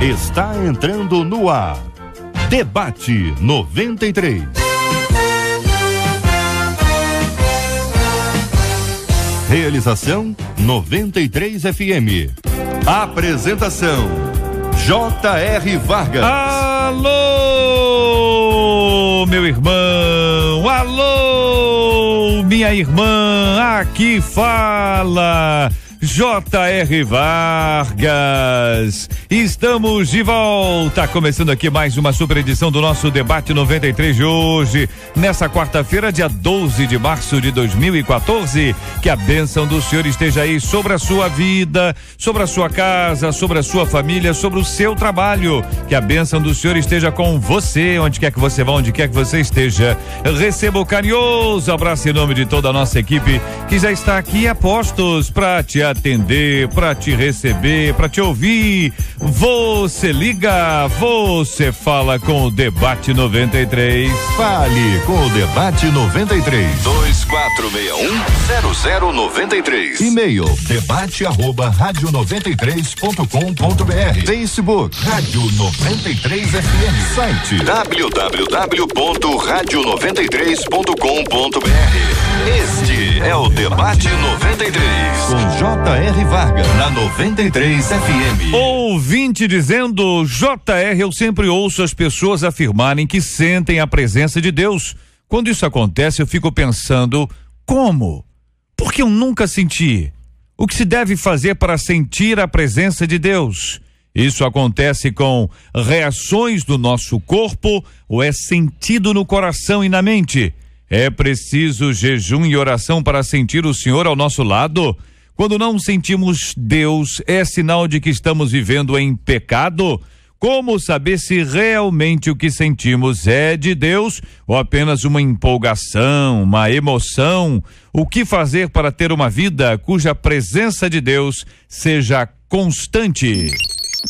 Está entrando no ar. Debate 93. Realização 93 FM. Apresentação J.R. Vargas. Alô, meu irmão, alô, minha irmã, aqui fala J.R. Vargas. Estamos de volta, começando aqui mais uma super edição do nosso Debate 93 de hoje, nessa quarta-feira, dia 12 de março de 2014. Que a bênção do Senhor esteja aí sobre a sua vida, sobre a sua casa, sobre a sua família, sobre o seu trabalho. Que a bênção do Senhor esteja com você, onde quer que você vá, onde quer que você esteja. Receba o carinhoso abraço em nome de toda a nossa equipe que já está aqui a postos para te atender, para te receber, para te ouvir. Você liga, você fala com o Debate 93. Fale com o Debate 93. 2461-0093. E-mail debate@radio93.com.br. Facebook Rádio 93 FM. Site www.radio93.com.br. Este é o Debate 93 com J.R. Vargas na 93 FM. Ouvinte dizendo: JR, eu sempre ouço as pessoas afirmarem que sentem a presença de Deus. Quando isso acontece, eu fico pensando: como? Porque eu nunca senti. O que se deve fazer para sentir a presença de Deus? Isso acontece com reações do nosso corpo ou é sentido no coração e na mente? É preciso jejum e oração para sentir o Senhor ao nosso lado? Quando não sentimos Deus, é sinal de que estamos vivendo em pecado? Como saber se realmente o que sentimos é de Deus ou apenas uma empolgação, uma emoção? O que fazer para ter uma vida cuja presença de Deus seja constante?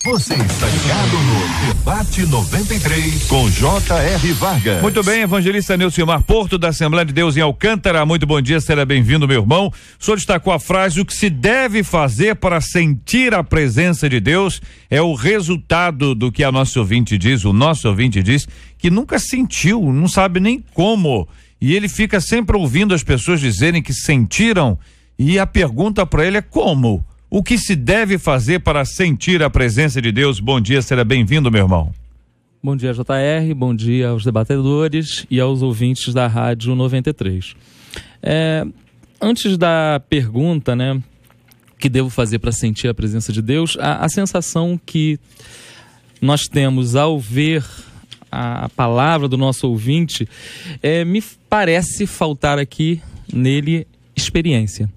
Você está ligado no Debate 93 com J.R. Vargas. Muito bem, evangelista Neucimar Porto, da Assembleia de Deus em Alcântara. Muito bom dia, seja bem-vindo, meu irmão. O senhor destacou a frase: o que se deve fazer para sentir a presença de Deus é o resultado do que a nossa ouvinte diz. O nosso ouvinte diz que nunca sentiu, não sabe nem como. E ele fica sempre ouvindo as pessoas dizerem que sentiram, e a pergunta para ele é como? O que se deve fazer para sentir a presença de Deus? Bom dia, seja bem-vindo, meu irmão. Bom dia, JR, bom dia aos debatedores e aos ouvintes da Rádio 93. Antes da pergunta, o que devo fazer para sentir a presença de Deus, a sensação que nós temos ao ver a palavra do nosso ouvinte, me parece faltar aqui nele experiência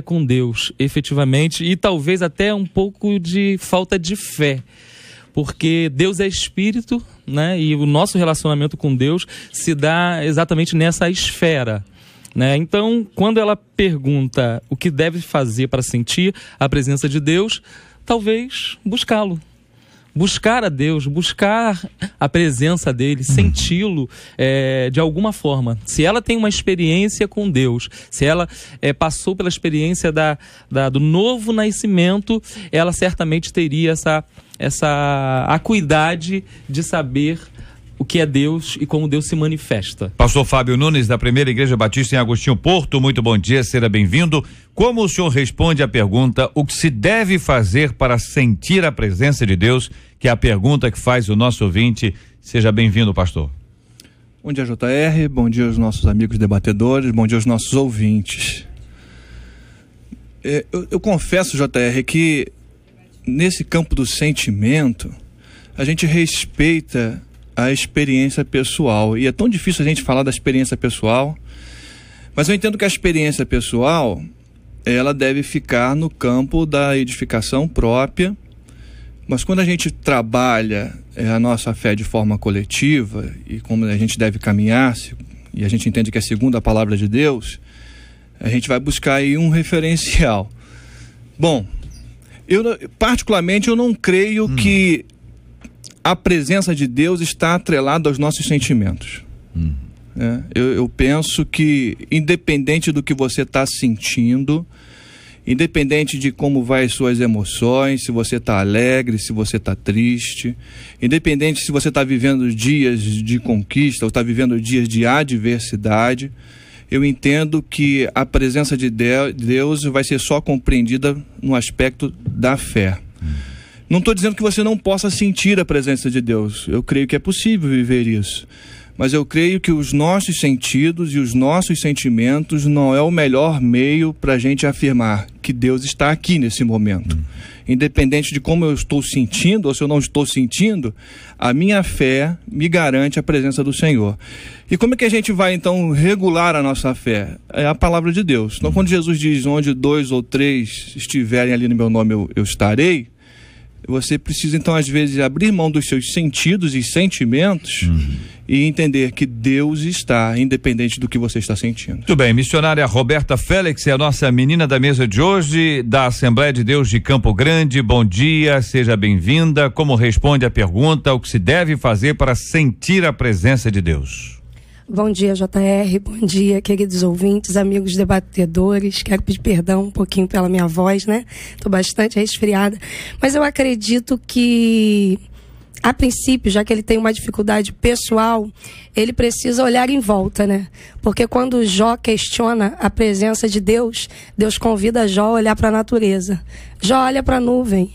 com Deus, efetivamente, e talvez até um pouco de falta de fé, porque Deus é espírito, e o nosso relacionamento com Deus se dá exatamente nessa esfera, Então, quando ela pergunta o que deve fazer para sentir a presença de Deus, talvez buscá-lo. Buscar a Deus, buscar a presença dele, senti-lo de alguma forma. Se ela tem uma experiência com Deus, se ela passou pela experiência do novo nascimento, ela certamente teria essa acuidade de saber o que é Deus e como Deus se manifesta. Pastor Fábio Nunes, da Primeira Igreja Batista em Agostinho Porto, muito bom dia, seja bem-vindo. Como o senhor responde à pergunta: o que se deve fazer para sentir a presença de Deus? Que é a pergunta que faz o nosso ouvinte. Seja bem-vindo, pastor. Bom dia, JR, bom dia aos nossos amigos debatedores, bom dia aos nossos ouvintes. Eu confesso, JR, que nesse campo do sentimento, a gente respeita a experiência pessoal, e é tão difícil a gente falar da experiência pessoal, mas eu entendo que a experiência pessoal, ela deve ficar no campo da edificação própria, mas quando a gente trabalha a nossa fé de forma coletiva, e como a gente deve caminhar, e a gente entende que é segundo a palavra de Deus, a gente vai buscar aí um referencial. Bom, particularmente eu não creio que a presença de Deus está atrelada aos nossos sentimentos. Eu penso que, independente do que você está sentindo, Independente de como vai as suas emoções, se você está alegre, se você está triste, independente se você está vivendo dias de conquista ou está vivendo dias de adversidade, eu entendo que a presença de Deus vai ser só compreendida no aspecto da fé. Não estou dizendo que você não possa sentir a presença de Deus. Eu creio que é possível viver isso. Mas eu creio que os nossos sentidos e os nossos sentimentos não é o melhor meio para a gente afirmar que Deus está aqui nesse momento. Independente de como eu estou sentindo ou se eu não estou sentindo, a minha fé me garante a presença do Senhor. E como é que a gente vai então regular a nossa fé? É a palavra de Deus. Então, quando Jesus diz: onde 2 ou 3 estiverem ali no meu nome, eu estarei. Você precisa, então, às vezes, abrir mão dos seus sentidos e sentimentos e entender que Deus está, independente do que você está sentindo. Muito bem, missionária Roberta Félix é a nossa menina da mesa de hoje, da Assembleia de Deus de Campo Grande. Bom dia, seja bem-vinda. Como responde a pergunta, o que se deve fazer para sentir a presença de Deus? Bom dia, JR, bom dia, queridos ouvintes, amigos debatedores. Quero pedir perdão um pouquinho pela minha voz, né? Estou bastante resfriada. Mas eu acredito que, a princípio, já que ele tem uma dificuldade pessoal, ele precisa olhar em volta, né? Porque quando Jó questiona a presença de Deus, Deus convida Jó a olhar para a natureza. Jó olha para a nuvem.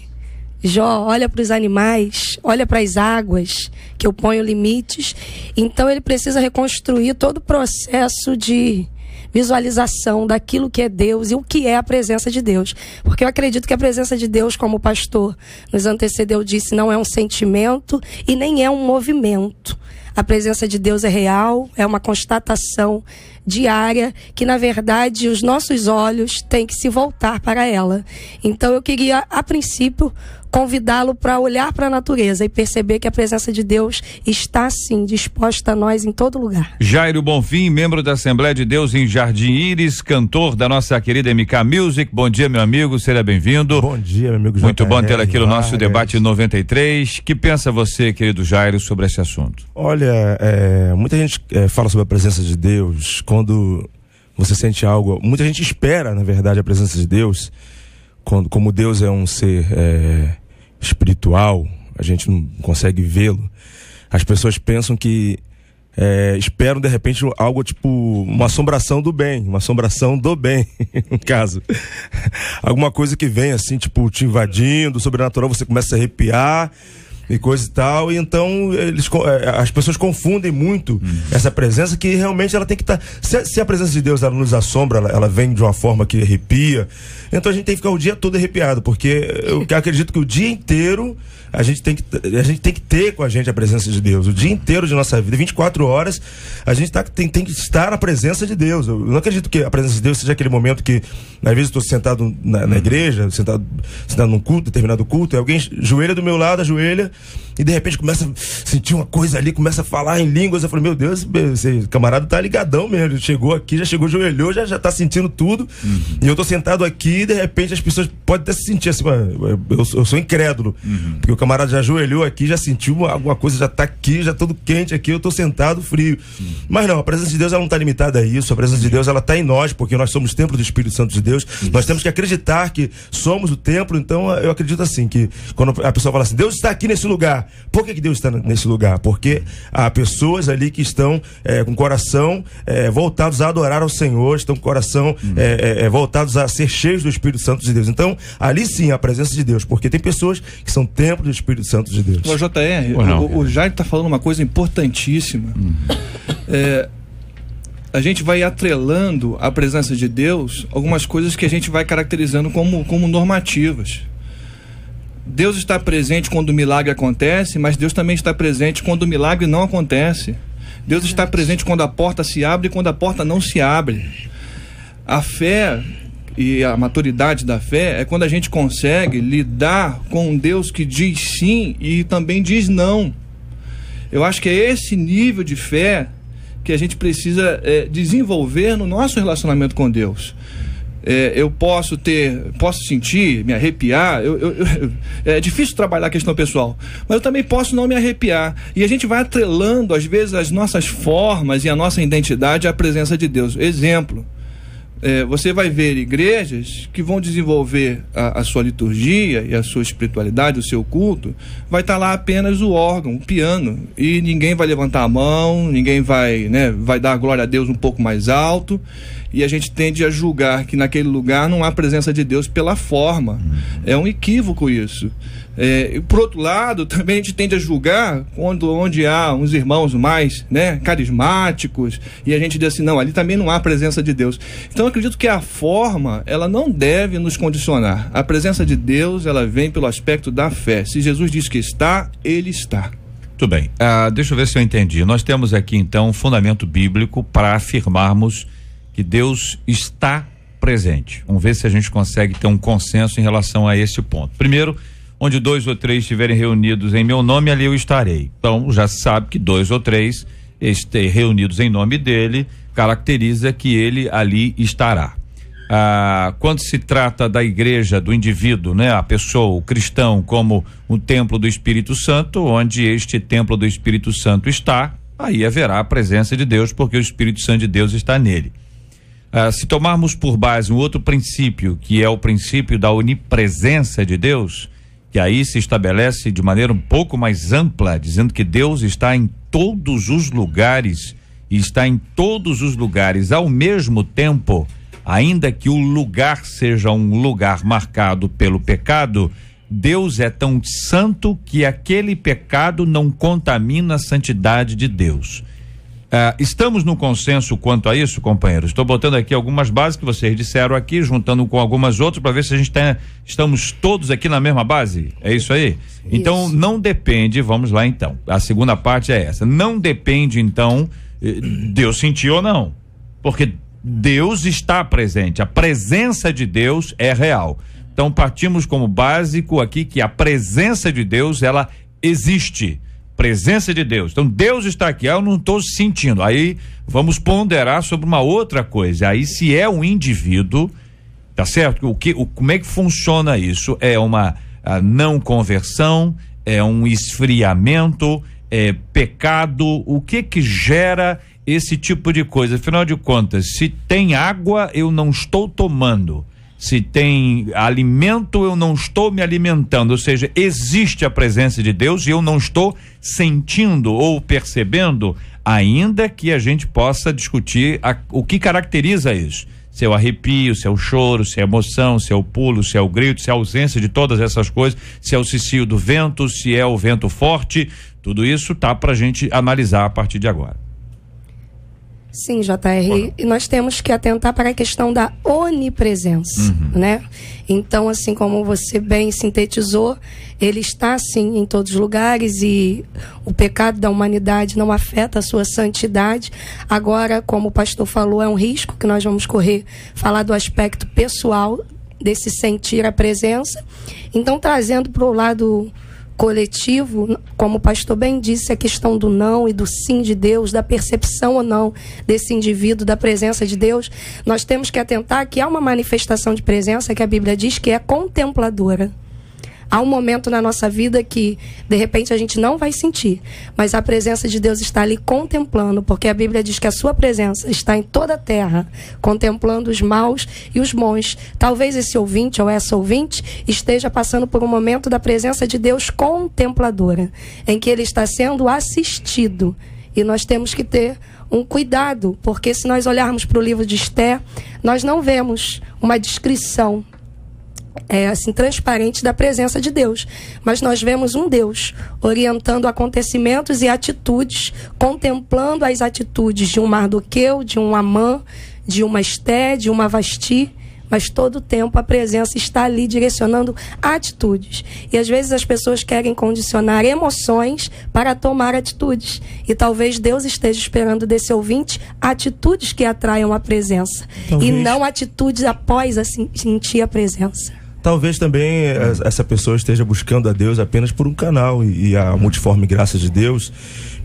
Jó olha para os animais, olha para as águas, que eu ponho limites. Então ele precisa reconstruir todo o processo de visualização daquilo que é Deus e o que é a presença de Deus. Porque eu acredito que a presença de Deus, como o pastor nos antecedeu disse, não é um sentimento e nem é um movimento. A presença de Deus é real, é uma constatação diária que, na verdade, os nossos olhos têm que se voltar para ela. Então, eu queria, a princípio, convidá-lo para olhar para a natureza e perceber que a presença de Deus está, sim, disposta a nós em todo lugar. Jairo Bonfim, membro da Assembleia de Deus em Jardim Íris, cantor da nossa querida MK Music. Bom dia, meu amigo, seja bem-vindo. Bom dia, meu amigo. Muito bom tê-lo aqui no nosso debate 93. Que pensa você, querido Jairo, sobre esse assunto? Olha, muita gente fala sobre a presença de Deus quando você sente algo. Muita gente espera, na verdade, a presença de Deus. Como Deus é um ser espiritual, a gente não consegue vê-lo. As pessoas pensam que esperam, de repente, algo tipo uma assombração do bem, no caso. Alguma coisa que vem assim, tipo, te invadindo, sobrenatural, você começa a arrepiar e coisa e tal, e então as pessoas confundem muito essa presença, que realmente ela tem que estar, se a presença de Deus ela nos assombra, ela vem de uma forma que arrepia, então a gente tem que ficar o dia todo arrepiado, porque eu acredito que o dia inteiro a gente tem que ter com a gente a presença de Deus, o dia inteiro de nossa vida, 24 horas, a gente tem que estar na presença de Deus. Eu não acredito que a presença de Deus seja aquele momento que, às vezes, estou sentado na igreja, sentado num culto, determinado culto, e alguém joelha do meu lado, ajoelha, e de repente começa a sentir uma coisa ali, começa a falar em línguas. Eu falei, meu Deus, esse camarada tá ligadão mesmo, chegou aqui, já chegou, joelhou, já tá sentindo tudo, e eu tô sentado aqui, e de repente as pessoas podem até se sentir assim, eu sou incrédulo, porque o camarada já ajoelhou aqui, já sentiu alguma coisa, já tá aqui, já todo quente aqui, eu tô sentado frio. Mas não, a presença de Deus ela não tá limitada a isso, a presença de Deus ela tá em nós, porque nós somos templo do Espírito Santo de Deus, nós temos que acreditar que somos o templo. Então eu acredito assim, que quando a pessoa fala assim, Deus está aqui nesse lugar, por que Deus está nesse lugar? Porque há pessoas ali que estão com o coração voltados a adorar ao Senhor, estão com o coração voltados a ser cheios do Espírito Santo de Deus. Então ali sim a presença de Deus, porque tem pessoas que são templo do Espírito Santo de Deus. O JR, o Jair está falando uma coisa importantíssima. A gente vai atrelando a presença de Deus algumas coisas que a gente vai caracterizando como normativas. Deus está presente quando o milagre acontece, mas Deus também está presente quando o milagre não acontece. Deus está presente quando a porta se abre e quando a porta não se abre. A fé e a maturidade da fé é quando a gente consegue lidar com um Deus que diz sim e também diz não. Eu acho que é esse nível de fé que a gente precisa desenvolver no nosso relacionamento com Deus. Eu posso sentir, me arrepiar, é difícil trabalhar a questão pessoal, mas eu também posso não me arrepiar, e a gente vai atrelando às vezes as nossas formas e a nossa identidade à presença de Deus. Exemplo, Você vai ver igrejas que vão desenvolver a sua liturgia e a sua espiritualidade, o seu culto, vai estar lá apenas o órgão, o piano, e ninguém vai levantar a mão, ninguém vai dar a glória a Deus um pouco mais alto, e a gente tende a julgar que naquele lugar não há presença de Deus pela forma. É um equívoco isso. Por outro lado, também a gente tende a julgar onde há uns irmãos mais carismáticos, e a gente diz assim, não, ali também não há presença de Deus. Então eu acredito que a forma, ela não deve nos condicionar. A presença de Deus, ela vem pelo aspecto da fé. Se Jesus diz que está, Ele está. Muito bem, deixa eu ver se eu entendi. Nós temos aqui então um fundamento bíblico para afirmarmos que Deus está presente. Vamos ver se a gente consegue ter um consenso em relação a esse ponto. Primeiro, onde 2 ou 3 estiverem reunidos em meu nome, ali eu estarei. Então, já se sabe que 2 ou 3 reunidos em nome dele, caracteriza que ele ali estará. Quando se trata da igreja, do indivíduo, a pessoa, o cristão, como um templo do Espírito Santo, onde este templo do Espírito Santo está, aí haverá a presença de Deus, porque o Espírito Santo de Deus está nele. Se tomarmos por base um outro princípio, que é o princípio da onipresença de Deus, que aí se estabelece de maneira um pouco mais ampla, dizendo que Deus está em todos os lugares, e está em todos os lugares ao mesmo tempo, ainda que o lugar seja um lugar marcado pelo pecado, Deus é tão santo que aquele pecado não contamina a santidade de Deus. Estamos no consenso quanto a isso, companheiros? Estou botando aqui algumas bases que vocês disseram aqui, juntando com algumas outras para ver se a gente estamos todos aqui na mesma base. É isso aí? Isso. Então, não depende, vamos lá então. A segunda parte é essa. Não depende então, Deus sentiu ou não. Porque Deus está presente. A presença de Deus é real. Então, partimos como básico aqui que a presença de Deus, ela existe. Presença de Deus. Então Deus está aqui, eu não estou sentindo. Aí vamos ponderar sobre uma outra coisa. Aí se é um indivíduo, tá certo? Como é que funciona isso? É uma não conversão, é um esfriamento, é pecado. O que gera esse tipo de coisa? Afinal de contas, se tem água, eu não estou tomando. Se tem alimento, eu não estou me alimentando, ou seja, existe a presença de Deus e eu não estou sentindo ou percebendo, ainda que a gente possa discutir o que caracteriza isso. Se é o arrepio, se é o choro, se é a emoção, se é o pulo, se é o grito, se é a ausência de todas essas coisas, se é o cicio do vento, se é o vento forte, tudo isso tá pra gente analisar a partir de agora. Sim, JR, e nós temos que atentar para a questão da onipresença, Então, assim como você bem sintetizou, ele está, sim, em todos os lugares e o pecado da humanidade não afeta a sua santidade. Agora, como o pastor falou, é um risco que nós vamos correr, falar do aspecto pessoal desse sentir a presença. Então, trazendo para o lado coletivo, como o pastor bem disse, a questão do não e do sim de Deus, da percepção ou não desse indivíduo, da presença de Deus, nós temos que atentar que há uma manifestação de presença que a Bíblia diz que é contempladora. Há um momento na nossa vida que, de repente, a gente não vai sentir, mas a presença de Deus está ali contemplando, porque a Bíblia diz que a sua presença está em toda a terra, contemplando os maus e os bons. Talvez esse ouvinte ou essa ouvinte esteja passando por um momento da presença de Deus contempladora, em que ele está sendo assistido. E nós temos que ter um cuidado, porque se nós olharmos para o livro de Esther, nós não vemos uma descrição transparente da presença de Deus, mas nós vemos um Deus orientando acontecimentos e atitudes, contemplando as atitudes de um Mardoqueu, de um Amã, de uma Esté, de uma Vasti, mas todo o tempo a presença está ali direcionando atitudes. E às vezes as pessoas querem condicionar emoções para tomar atitudes. E talvez Deus esteja esperando desse ouvinte atitudes que atraiam a presença. Talvez. E não atitudes após sentir a presença. Talvez também essa pessoa esteja buscando a Deus apenas por um canal e a multiforme graça de Deus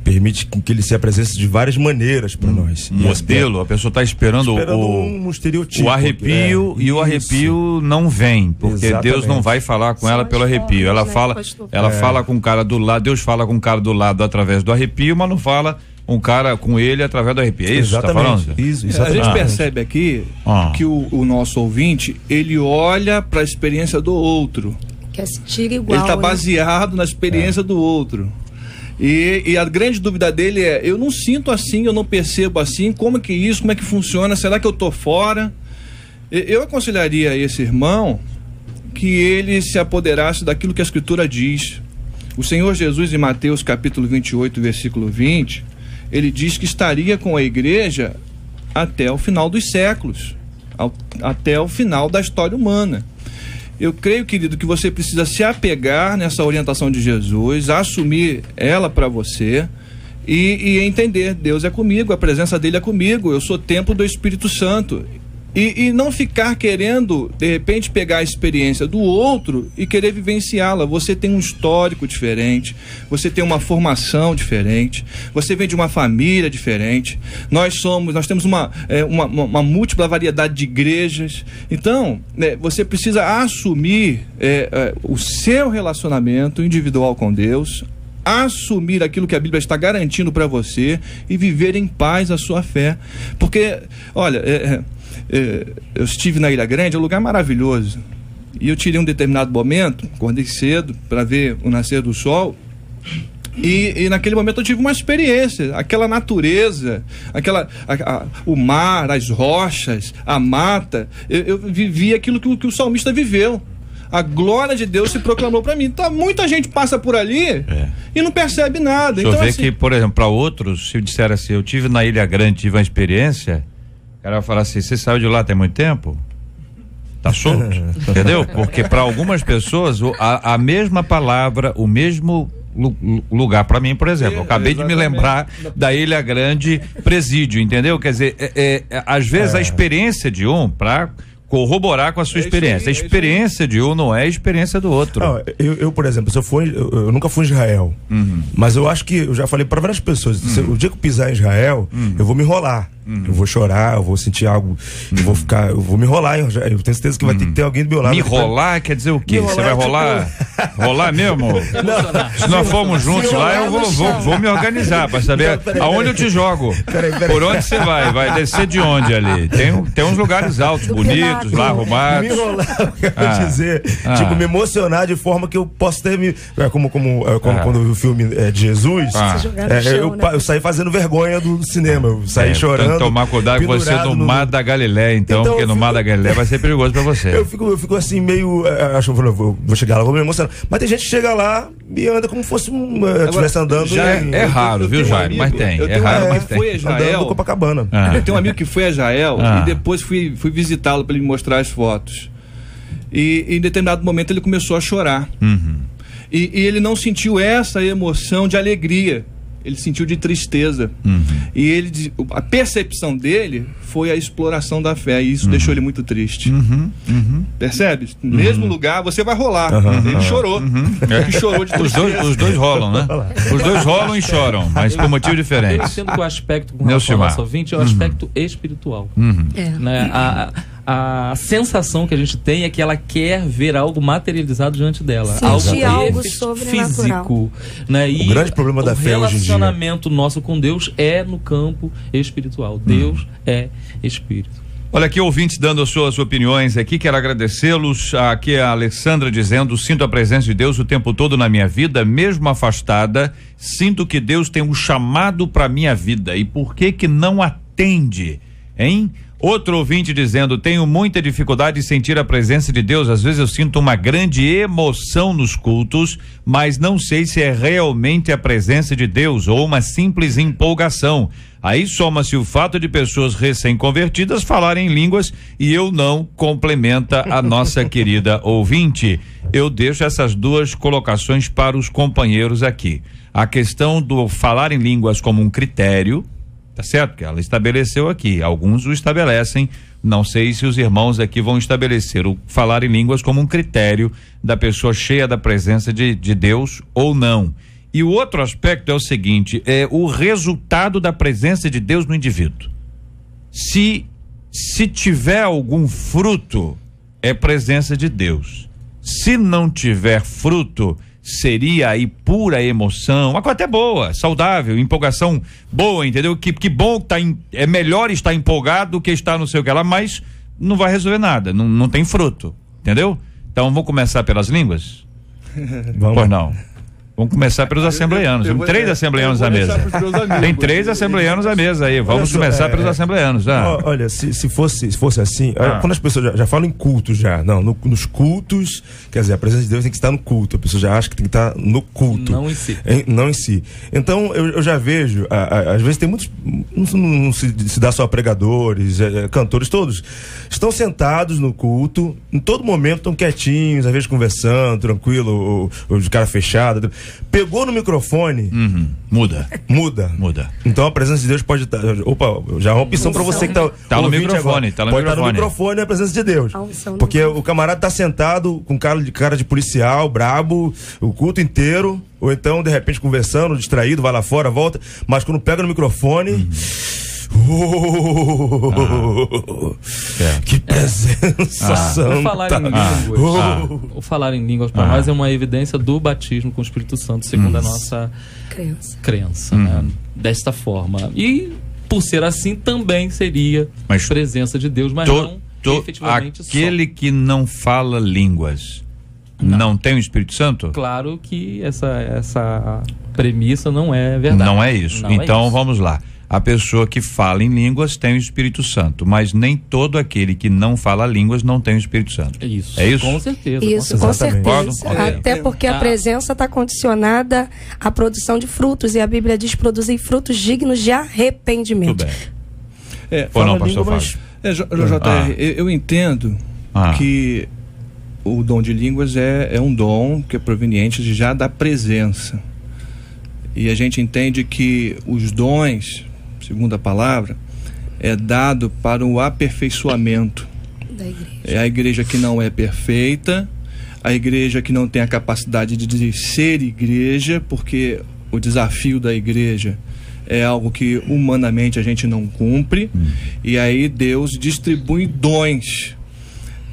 permite que ele se apresente de várias maneiras para nós. Modelo, a pessoa está esperando um estereotipo. O arrepio e o arrepio não vem, porque exatamente. Deus não vai falar com ela pelo arrepio. Ela fala com o cara do lado, Deus fala com o cara do lado através do arrepio, mas não fala um cara com ele através do RP. É isso que você tá falando? Isso, A exatamente. gente percebe aqui que o nosso ouvinte, ele olha para a experiência do outro. Quer sentir igual. Ele está né? baseado na experiência do outro. E a grande dúvida dele é: eu não sinto assim, eu não percebo assim, como é que isso, como é que funciona, será que eu tô fora? Eu aconselharia a esse irmão que ele se apoderasse daquilo que a Escritura diz. O Senhor Jesus, em Mateus capítulo 28, versículo 20, ele diz que estaria com a igreja até o final dos séculos, até o final da história humana. Eu creio, querido, que você precisa se apegar nessa orientação de Jesus, assumir ela para você e entender: Deus é comigo, a presença dele é comigo, eu sou templo do Espírito Santo. E não ficar querendo, de repente, pegar a experiência do outro e querer vivenciá-la. Você tem um histórico diferente, você tem uma formação diferente, você vem de uma família diferente. Nós temos uma múltipla variedade de igrejas. Então, você precisa assumir o seu relacionamento individual com Deus, assumir aquilo que a Bíblia está garantindo para você e viver em paz a sua fé. Porque, olha, eu estive na Ilha Grande, é um lugar maravilhoso, e eu tirei um determinado momento, acordei cedo para ver o nascer do sol, e naquele momento eu tive uma experiência, aquela natureza, o mar, as rochas, a mata. Eu vivi aquilo que o salmista viveu. A glória de Deus se proclamou para mim. Então, muita gente passa por ali e não percebe nada. Então, ver que, por exemplo, para outros, se eu disser assim: eu tive na Ilha Grande, tive uma experiência, o cara vai falar assim: você saiu de lá tem muito tempo? Tá solto? Entendeu? Porque para algumas pessoas a mesma palavra, o mesmo lugar, para mim, por exemplo, eu acabei de me lembrar da Ilha Grande Presídio, entendeu? Quer dizer, às vezes a experiência de um, para corroborar com a sua experiência. A experiência de um não é a experiência do outro. Não, eu, por exemplo, eu nunca fui em Israel, mas eu acho que, eu já falei para várias pessoas, o dia que eu pisar em Israel, eu vou me enrolar. Eu vou chorar, eu vou sentir algo, eu vou me enrolar. Eu tenho certeza que vai ter que ter alguém do meu lado. Me rolar quer dizer o quê? Você vai rolar? Rolar mesmo? Se nós formos juntos lá, eu vou me organizar para saber aonde eu te jogo. Por onde você vai? Vai descer de onde ali? Tem uns lugares altos, bonitos, lá arrumados. Me enrolar, eu quero dizer, tipo, me emocionar de forma que eu possa ter como quando eu vi o filme de Jesus, eu saí fazendo vergonha do cinema, eu saí chorando. Tomar cuidado com você no Mar da Galileia, então porque no Mar da Galileia vai ser perigoso pra você. Eu fico assim meio, acho que vou chegar lá, vou me emocionar. Mas tem gente que chega lá e anda como fosse estivesse andando. Já é raro, viu, Jair? Mas tem. É raro, mas tem. Foi a Israel. Copacabana. Eu tenho um amigo que foi a Israel e depois fui visitá-lo para ele me mostrar as fotos. E em determinado momento ele começou a chorar. E ele não sentiu essa emoção de alegria. Ele sentiu de tristeza. E a percepção dele foi a exploração da fé, e isso deixou ele muito triste. Percebe? No mesmo lugar, você vai rolar. Ele chorou. Ele chorou de tristeza. Os dois rolam, né? Os dois rolam e choram, mas por motivo diferente. Eu entendo que o aspecto com relação ao nosso ouvinte é o aspecto espiritual. Né? A sensação que a gente tem é que ela quer ver algo materializado diante dela. Algo sobrenatural. Físico. Né? E o grande problema da fé hoje em dia. O relacionamento nosso com Deus é no campo espiritual. Deus é Espírito. Olha aqui, ouvintes dando as suas opiniões aqui, quero agradecê-los. Aqui a Alessandra dizendo: sinto a presença de Deus o tempo todo na minha vida, mesmo afastada, sinto que Deus tem um chamado para minha vida, e por que não atende, hein? Outro ouvinte dizendo: tenho muita dificuldade de sentir a presença de Deus, às vezes eu sinto uma grande emoção nos cultos, mas não sei se é realmente a presença de Deus ou uma simples empolgação. Aí soma-se o fato de pessoas recém-convertidas falarem em línguas e eu não, complementa a nossa querida ouvinte. Eu deixo essas duas colocações para os companheiros aqui. A questão do falar em línguas como um critério, tá certo? Que ela estabeleceu aqui, alguns o estabelecem, não sei se os irmãos aqui vão estabelecer o falar em línguas como um critério da pessoa cheia da presença de Deus ou não. E o outro aspecto é o seguinte, é o resultado da presença de Deus no indivíduo. Se tiver algum fruto, é presença de Deus. Se não tiver fruto, seria aí pura emoção, uma coisa até boa, saudável, empolgação boa, entendeu? Que bom que é melhor estar empolgado do que estar não sei o que lá, mas não vai resolver nada, não tem fruto, entendeu? Então vamos começar pelas línguas? Vamos. Pois não. Vamos começar pelos assembleianos. Tem 3 assembleianos à mesa. Tem 3 assembleianos à mesa aí. Vamos começar pelos assembleianos. Olha, se fosse assim, quando as pessoas já falam em culto já, nos cultos, quer dizer, a presença de Deus tem que estar no culto. A pessoa já acha que tem que estar no culto. Não em si. Não em si. Então, eu já vejo, às vezes tem muitos, não se dá só a pregadores, cantores, todos estão sentados no culto, em todo momento estão quietinhos, às vezes conversando, tranquilo, ou de cara fechada. Pegou no microfone, muda. Então a presença de Deus pode estar. Opa, já é uma opção para você que tá no microfone. Pode estar no microfone, é a presença de Deus. Porque o camarada tá sentado com cara de policial, brabo, o culto inteiro, ou então de repente conversando, distraído, vai lá fora, volta, mas quando pega no microfone. Que presença santa. O falar em línguas para nós é uma evidência do batismo com o Espírito Santo, segundo a nossa crença, né? Desta forma. E por ser assim também seria presença de Deus, mas não efetivamente aquele que não fala línguas não tem o Espírito Santo? Claro que essa premissa não é verdade. Não é isso. Então vamos lá. A pessoa que fala em línguas tem o Espírito Santo, mas nem todo aquele que não fala línguas não tem o Espírito Santo. Isso. É isso? Com certeza. Isso, com certeza. Até porque a presença está condicionada à produção de frutos, e a Bíblia diz produzir frutos dignos de arrependimento. Tudo bem. Fala pastor Fábio? JR, eu entendo que o dom de línguas é um dom que é proveniente já da presença. E a gente entende que os dons, segundo a palavra, é dado para o aperfeiçoamento da igreja. É a igreja que não é perfeita, a igreja que não tem a capacidade de ser igreja, porque o desafio da igreja é algo que humanamente a gente não cumpre, e aí Deus distribui dons.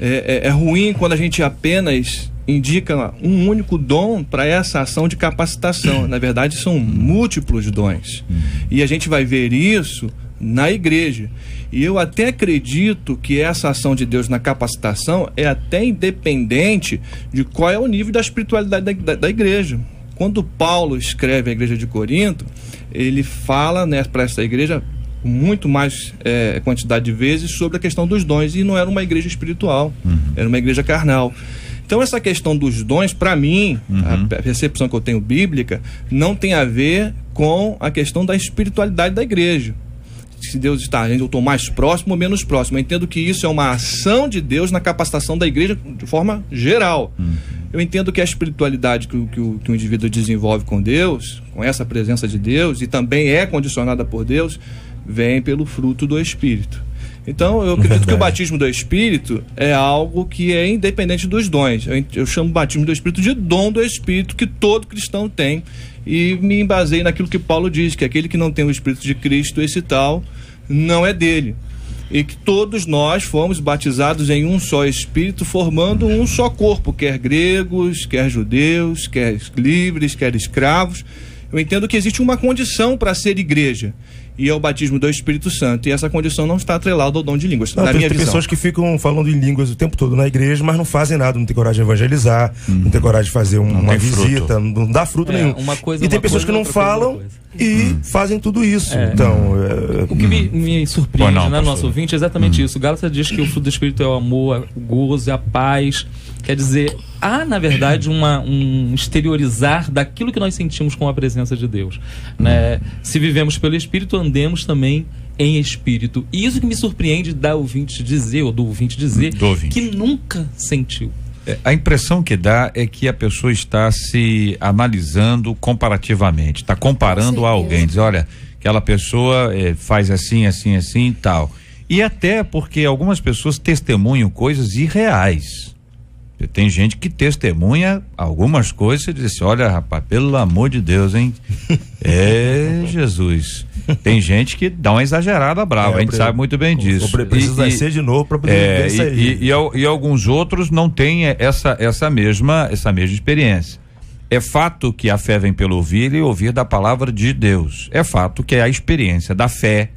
É ruim quando a gente apenas indica um único dom para essa ação de capacitação. Na verdade, são múltiplos dons. E a gente vai ver isso na igreja. E eu até acredito que essa ação de Deus na capacitação é até independente de qual é o nível da espiritualidade da igreja. Quando Paulo escreve a igreja de Corinto, ele fala, né, para essa igreja muito mais quantidade de vezes sobre a questão dos dons, e não era uma igreja espiritual, era uma igreja carnal. Então essa questão dos dons, para mim, a percepção que eu tenho bíblica, não tem a ver com a questão da espiritualidade da igreja. Se Deus está, eu estou mais próximo ou menos próximo. Eu entendo que isso é uma ação de Deus na capacitação da igreja de forma geral. Eu entendo que a espiritualidade que o indivíduo desenvolve com Deus, com essa presença de Deus, e também é condicionada por Deus, vem pelo fruto do Espírito. Então, eu acredito que o batismo do Espírito é algo que é independente dos dons. Eu chamo o batismo do Espírito de dom do Espírito que todo cristão tem. E me embasei naquilo que Paulo diz, que aquele que não tem o Espírito de Cristo, esse tal, não é dele. E que todos nós fomos batizados em um só Espírito, formando um só corpo, quer gregos, quer judeus, quer livres, quer escravos. Eu entendo que existe uma condição para ser igreja, e é o batismo do Espírito Santo, e essa condição não está atrelada ao dom de línguas, na minha visão. Tem pessoas que ficam falando em línguas o tempo todo na igreja, mas não fazem nada, não tem coragem de evangelizar, não tem coragem de fazer uma visita, fruto. Não dá fruto nenhum. E tem pessoas que não falam e fazem tudo isso. Então, o que me surpreende, né, nosso ouvinte, é exatamente isso. Gálatas diz que o fruto do Espírito é o amor, o gozo, a paz. Quer dizer, há, na verdade, um exteriorizar daquilo que nós sentimos com a presença de Deus, né? Se vivemos pelo Espírito, andemos também em Espírito. E isso que me surpreende do ouvinte dizer, que nunca sentiu. A impressão que dá é que a pessoa está se analisando comparativamente, está comparando a alguém, diz, olha, aquela pessoa faz assim, assim, assim e tal. E até porque algumas pessoas testemunham coisas irreais. Tem gente que testemunha algumas coisas e diz assim, olha, rapaz, pelo amor de Deus, hein? Jesus. Tem gente que dá uma exagerada brava, a gente sabe muito bem disso. Precisa nascer de novo para poder ver isso aí. E alguns outros não têm essa mesma experiência. É fato que a fé vem pelo ouvir e ouvir da palavra de Deus. É fato que a experiência da fé,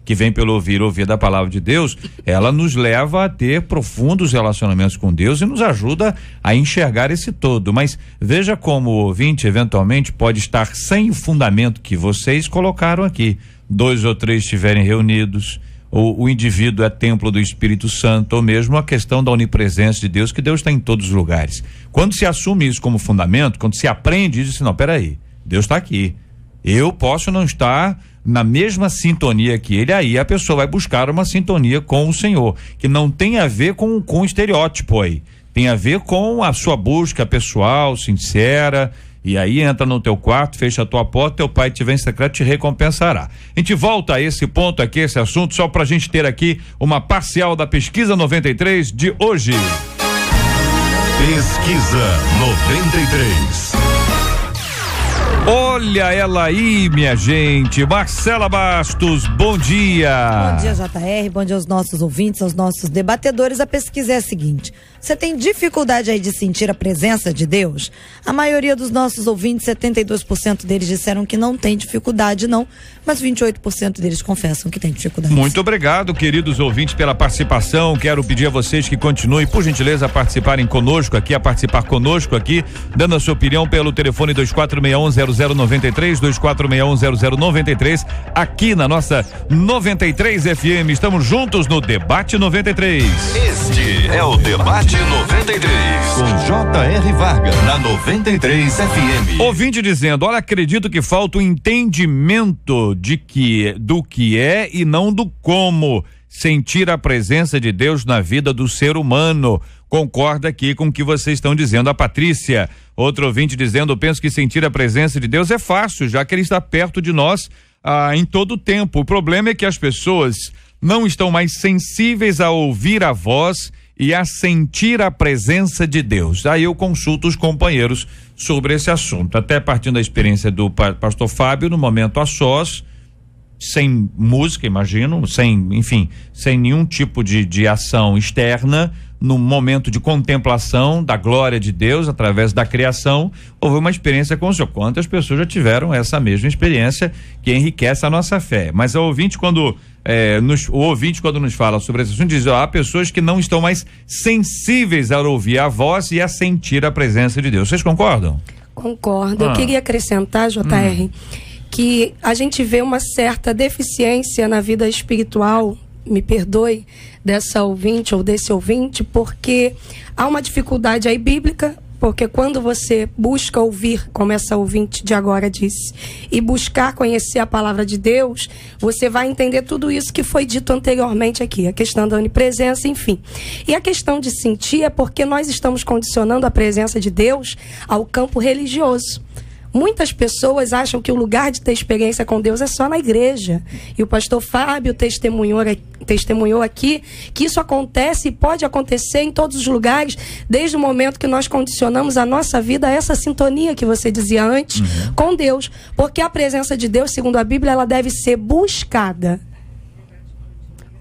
que vem pelo ouvir e ouvir da palavra de Deus, ela nos leva a ter profundos relacionamentos com Deus e nos ajuda a enxergar esse todo. Mas veja como o ouvinte eventualmente pode estar sem o fundamento que vocês colocaram aqui. 2 ou 3 estiverem reunidos, ou o indivíduo é templo do Espírito Santo, ou mesmo a questão da onipresença de Deus, que Deus está em todos os lugares. Quando se assume isso como fundamento, quando se aprende isso, não, peraí, Deus está aqui. Eu posso não estar na mesma sintonia que ele, aí a pessoa vai buscar uma sintonia com o Senhor, que não tem a ver com o estereótipo aí, tem a ver com a sua busca pessoal, sincera. E aí entra no teu quarto, fecha a tua porta, teu pai te vem em secreto, te recompensará. A gente volta a esse ponto aqui, esse assunto, só pra gente ter aqui uma parcial da pesquisa 93 de hoje. Pesquisa 93. Olha ela aí, minha gente. Marcela Bastos, bom dia. Bom dia, JR, bom dia aos nossos ouvintes, aos nossos debatedores. A pesquisa é a seguinte: você tem dificuldade aí de sentir a presença de Deus? A maioria dos nossos ouvintes, 72% deles disseram que não tem dificuldade, não, mas 28% deles confessam que tem dificuldade. Muito obrigado, queridos ouvintes, pela participação. Quero pedir a vocês que continuem, por gentileza, a participarem conosco aqui, dando a sua opinião pelo telefone 24610093, 24610093, aqui na nossa 93 FM. Estamos juntos no Debate 93. Este é o Debate 93. Com J.R. Vargas, na 93 FM. Ouvinte dizendo: olha, acredito que falta o entendimento do que é e não do como sentir a presença de Deus na vida do ser humano. Concorda aqui com o que vocês estão dizendo. A Patrícia, outro ouvinte dizendo: penso que sentir a presença de Deus é fácil, já que ele está perto de nós em todo o tempo. O problema é que as pessoas não estão mais sensíveis a ouvir a voz e a sentir a presença de Deus. Aí eu consulto os companheiros sobre esse assunto, até partindo da experiência do pastor Fábio, no momento a sós, sem música, imagino, sem nenhum tipo de ação externa, no momento de contemplação da glória de Deus através da criação, houve uma experiência com o Senhor. Quantas pessoas já tiveram essa mesma experiência que enriquece a nossa fé? Mas o ouvinte, quando nos fala sobre esse assunto, diz: há pessoas que não estão mais sensíveis a ouvir a voz e a sentir a presença de Deus. Vocês concordam? Concordo. Eu queria acrescentar, JR, que a gente vê uma certa deficiência na vida espiritual, me perdoe, dessa ouvinte ou desse ouvinte, porque há uma dificuldade aí bíblica, porque quando você busca ouvir, como essa ouvinte de agora disse, e buscar conhecer a palavra de Deus, você vai entender tudo isso que foi dito anteriormente aqui, a questão da onipresença, enfim. E a questão de sentir é porque nós estamos condicionando a presença de Deus ao campo religioso. Muitas pessoas acham que o lugar de ter experiência com Deus é só na igreja. E o pastor Fábio testemunhou aqui que isso acontece e pode acontecer em todos os lugares, desde o momento que nós condicionamos a nossa vida a essa sintonia que você dizia antes com Deus. Porque a presença de Deus, segundo a Bíblia, ela deve ser buscada.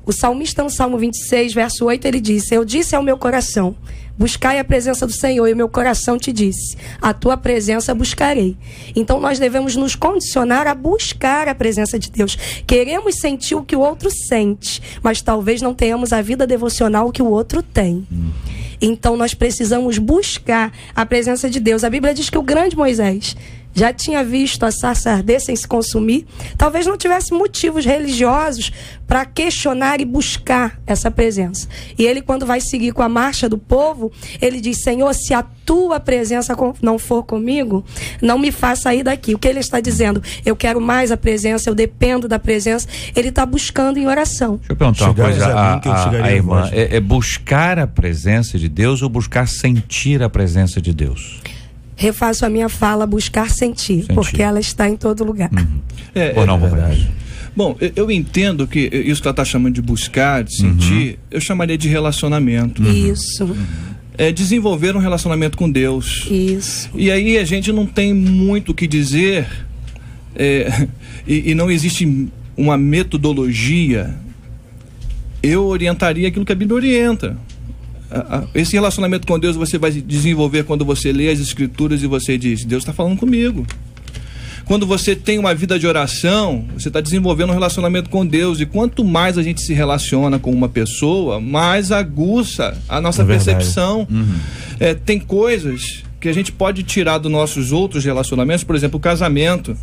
O salmista, no Salmo 26, verso 8, ele disse: eu disse ao meu coração, buscai a presença do Senhor, e o meu coração te disse, a tua presença buscarei. Então nós devemos nos condicionar a buscar a presença de Deus. Queremos sentir o que o outro sente, mas talvez não tenhamos a vida devocional que o outro tem. Então nós precisamos buscar a presença de Deus. A Bíblia diz que o grande Moisés já tinha visto a sarça arder sem se consumir, talvez não tivesse motivos religiosos para questionar e buscar essa presença. E ele, quando vai seguir com a marcha do povo, ele diz: Senhor, se a tua presença não for comigo, não me faça sair daqui. O que ele está dizendo? Eu quero mais a presença, eu dependo da presença. Ele está buscando em oração. Deixa eu perguntar uma coisa a irmã, é buscar a presença de Deus ou buscar sentir a presença de Deus? Refaço a minha fala: buscar sentir, porque ela está em todo lugar. Ou não, verdade. Bom, eu entendo que isso que ela está chamando de buscar, de sentir, eu chamaria de relacionamento. Isso. É desenvolver um relacionamento com Deus. Isso. E aí a gente não tem muito o que dizer, e não existe uma metodologia. Eu orientaria aquilo que a Bíblia orienta. esse relacionamento com Deus você vai desenvolver quando você lê as Escrituras e você diz, Deus está falando comigo. Quando você tem uma vida de oração, você está desenvolvendo um relacionamento com Deus. E quanto mais a gente se relaciona com uma pessoa, mais aguça a nossa percepção. Tem coisas que a gente pode tirar dos nossos outros relacionamentos, por exemplo, o casamento.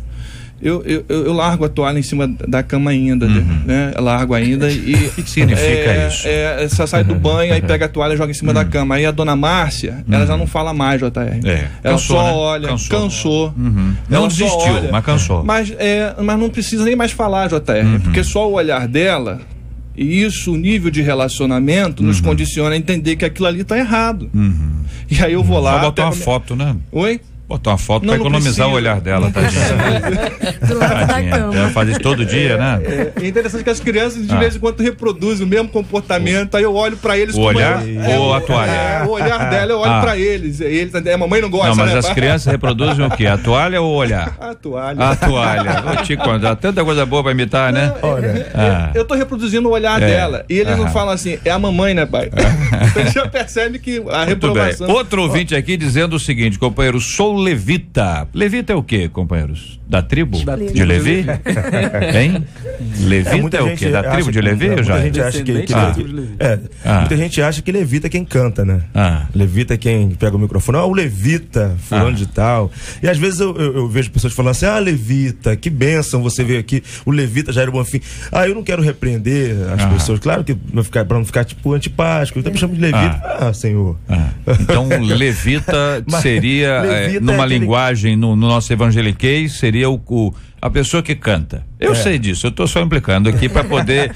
Eu largo a toalha em cima da cama ainda, né? Eu largo ainda e... O que significa isso? Você sai do banho, aí pega a toalha e joga em cima da cama. Aí a dona Márcia, ela já não fala mais, JR. Ela Cansou, só né? olha, cansou. Não desistiu, mas cansou. Mas não precisa nem mais falar, JR, porque só o olhar dela, e isso, o nível de relacionamento, nos condiciona a entender que aquilo ali está errado. E aí eu vou lá... Só botar uma foto, né? Oi? Botar uma foto para economizar o olhar dela, tadinha. Do lado da cama. Ela faz isso todo dia, né? É interessante que as crianças de vez em quando reproduzem o mesmo comportamento, aí eu olho pra eles... O olhar ou a toalha? O olhar dela, eu olho pra eles. A mamãe não gosta, não, mas né? as crianças reproduzem o quê? A toalha ou o olhar? A toalha. A toalha. Vou te contar, tanta coisa boa pra imitar, né? Eu tô reproduzindo o olhar dela. E eles não falam assim, é a mamãe, né, pai? Você já percebe que a reprovação... Bem. Outro ouvinte aqui dizendo o seguinte, companheiro, sou levita. Levita é o quê, companheiros? Da tribo? De Levi? Hein? Levita é o quê? Da tribo de Levi? Muita gente acha que muita gente acha que levita é quem canta, né? Levita é quem pega o microfone. O levita, fulano de tal. E às vezes eu vejo pessoas falando assim, levita, que bênção você veio aqui, o levita Jair Bonfim. Eu não quero repreender as pessoas, claro que pra não ficar tipo antipático, então me chamo de levita. Senhor. Então levita seria levita numa aquele... linguagem, no nosso evangeliquez, seria a pessoa que canta. Eu sei disso, eu estou só implicando aqui para poder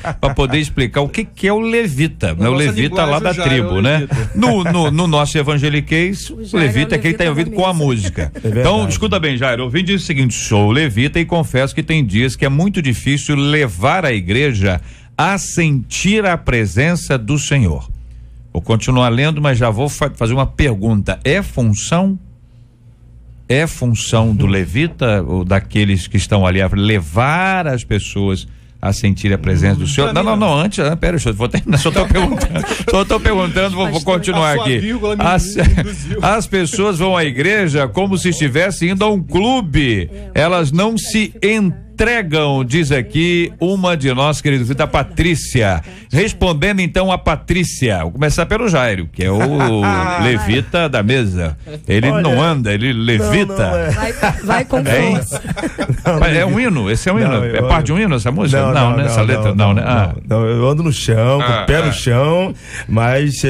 explicar o que é o levita. O levita lá da tribo, né? No nosso evangeliquez, o levita é quem está envolvido com a música. Então, escuta bem, Jair, eu vim dizer o seguinte, sou levita e confesso que tem dias que é muito difícil levar a igreja a sentir a presença do Senhor. Vou continuar lendo, mas já vou fazer uma pergunta. É função do levita ou daqueles que estão ali a levar as pessoas a sentir a presença do Senhor? Não, antes, pera, eu vou terminar, só estou perguntando, vou continuar aqui. As pessoas vão à igreja como se estivessem indo a um clube, elas não se entregam, diz aqui uma de nós, querido filho, a Patrícia. Respondendo então a Patrícia, vou começar pelo Jairo, que é o levita da mesa. Ele não anda, ele levita. Vai com força. É um hino? Esse é um hino? É parte de um hino essa música? Não, né? Essa letra não, né? Não, eu ando no chão, com o pé no chão, mas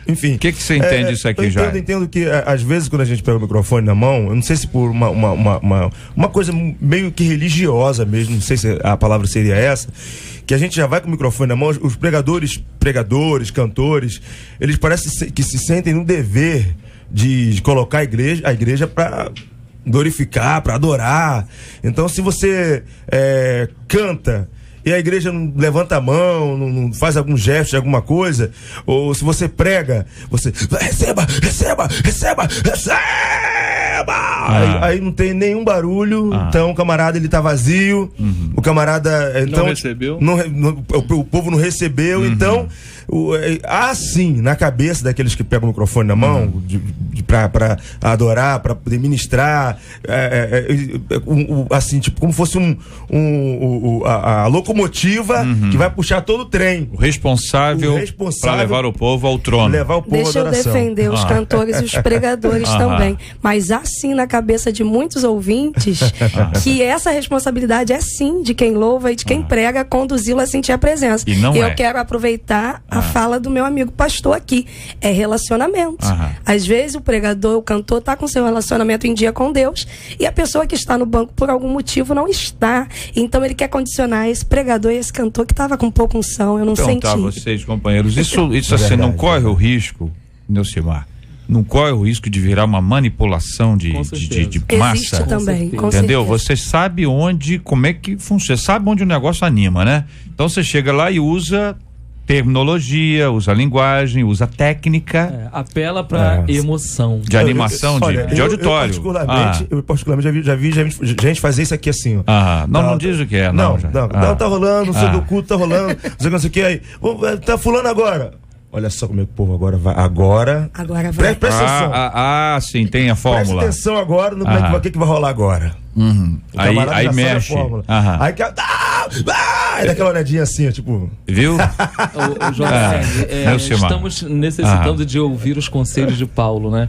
enfim. O que você entende disso aqui, Jairo? Eu entendo que às vezes quando a gente pega o microfone na mão, eu não sei se por uma coisa meio que religiosa mesmo, não sei se a palavra seria essa, que a gente já vai com o microfone na mão, os pregadores, cantores, eles parecem que se sentem no dever de colocar a igreja para glorificar, para adorar. Então, se você canta e a igreja não levanta a mão, não faz algum gesto, alguma coisa, ou se você prega, você receba. Aí não tem nenhum barulho, então o camarada ele tá vazio, o camarada então, não recebeu, o povo não recebeu, então assim, na cabeça daqueles que pegam o microfone na mão, pra adorar, pra poder ministrar, assim, tipo, como fosse a locomotiva que vai puxar todo o trem. O responsável para levar o povo ao trono. Levar o povo Deixa à adoração. Eu defender os cantores e os pregadores também. Mas assim, na cabeça de muitos ouvintes, que essa responsabilidade é sim de quem louva e de quem prega, conduzi-lo a sentir a presença. E não eu quero aproveitar a fala do meu amigo pastor aqui. É relacionamento. Às vezes o pregador, o cantor tá com seu relacionamento em dia com Deus e a pessoa que está no banco por algum motivo não está. Então ele quer condicionar esse pregador e esse cantor que estava com pouca unção. Eu não senti. Perguntar a vocês, companheiros, isso assim, não corre o risco, Neucimar? Não corre o risco de virar uma manipulação de massa? Existe também, com entendeu? certeza. Você sabe como é que funciona, sabe onde o negócio anima, né? Então você chega lá e usa terminologia, usa linguagem, usa técnica. Apela pra emoção. De animação, de auditório. Eu particularmente já vi gente fazer isso aqui assim, ó. Não diz o que é, não. Tá rolando, o seu do culto tá rolando, não sei o que aí. Tá fulano agora. Olha só como é que o povo agora vai. Agora vai. Presta atenção. Sim, tem a fórmula. Presta atenção agora no que vai rolar agora. Aí mexe. Aí dá aquela olhadinha assim, tipo. Viu? Estamos necessitando de ouvir os conselhos de Paulo, né?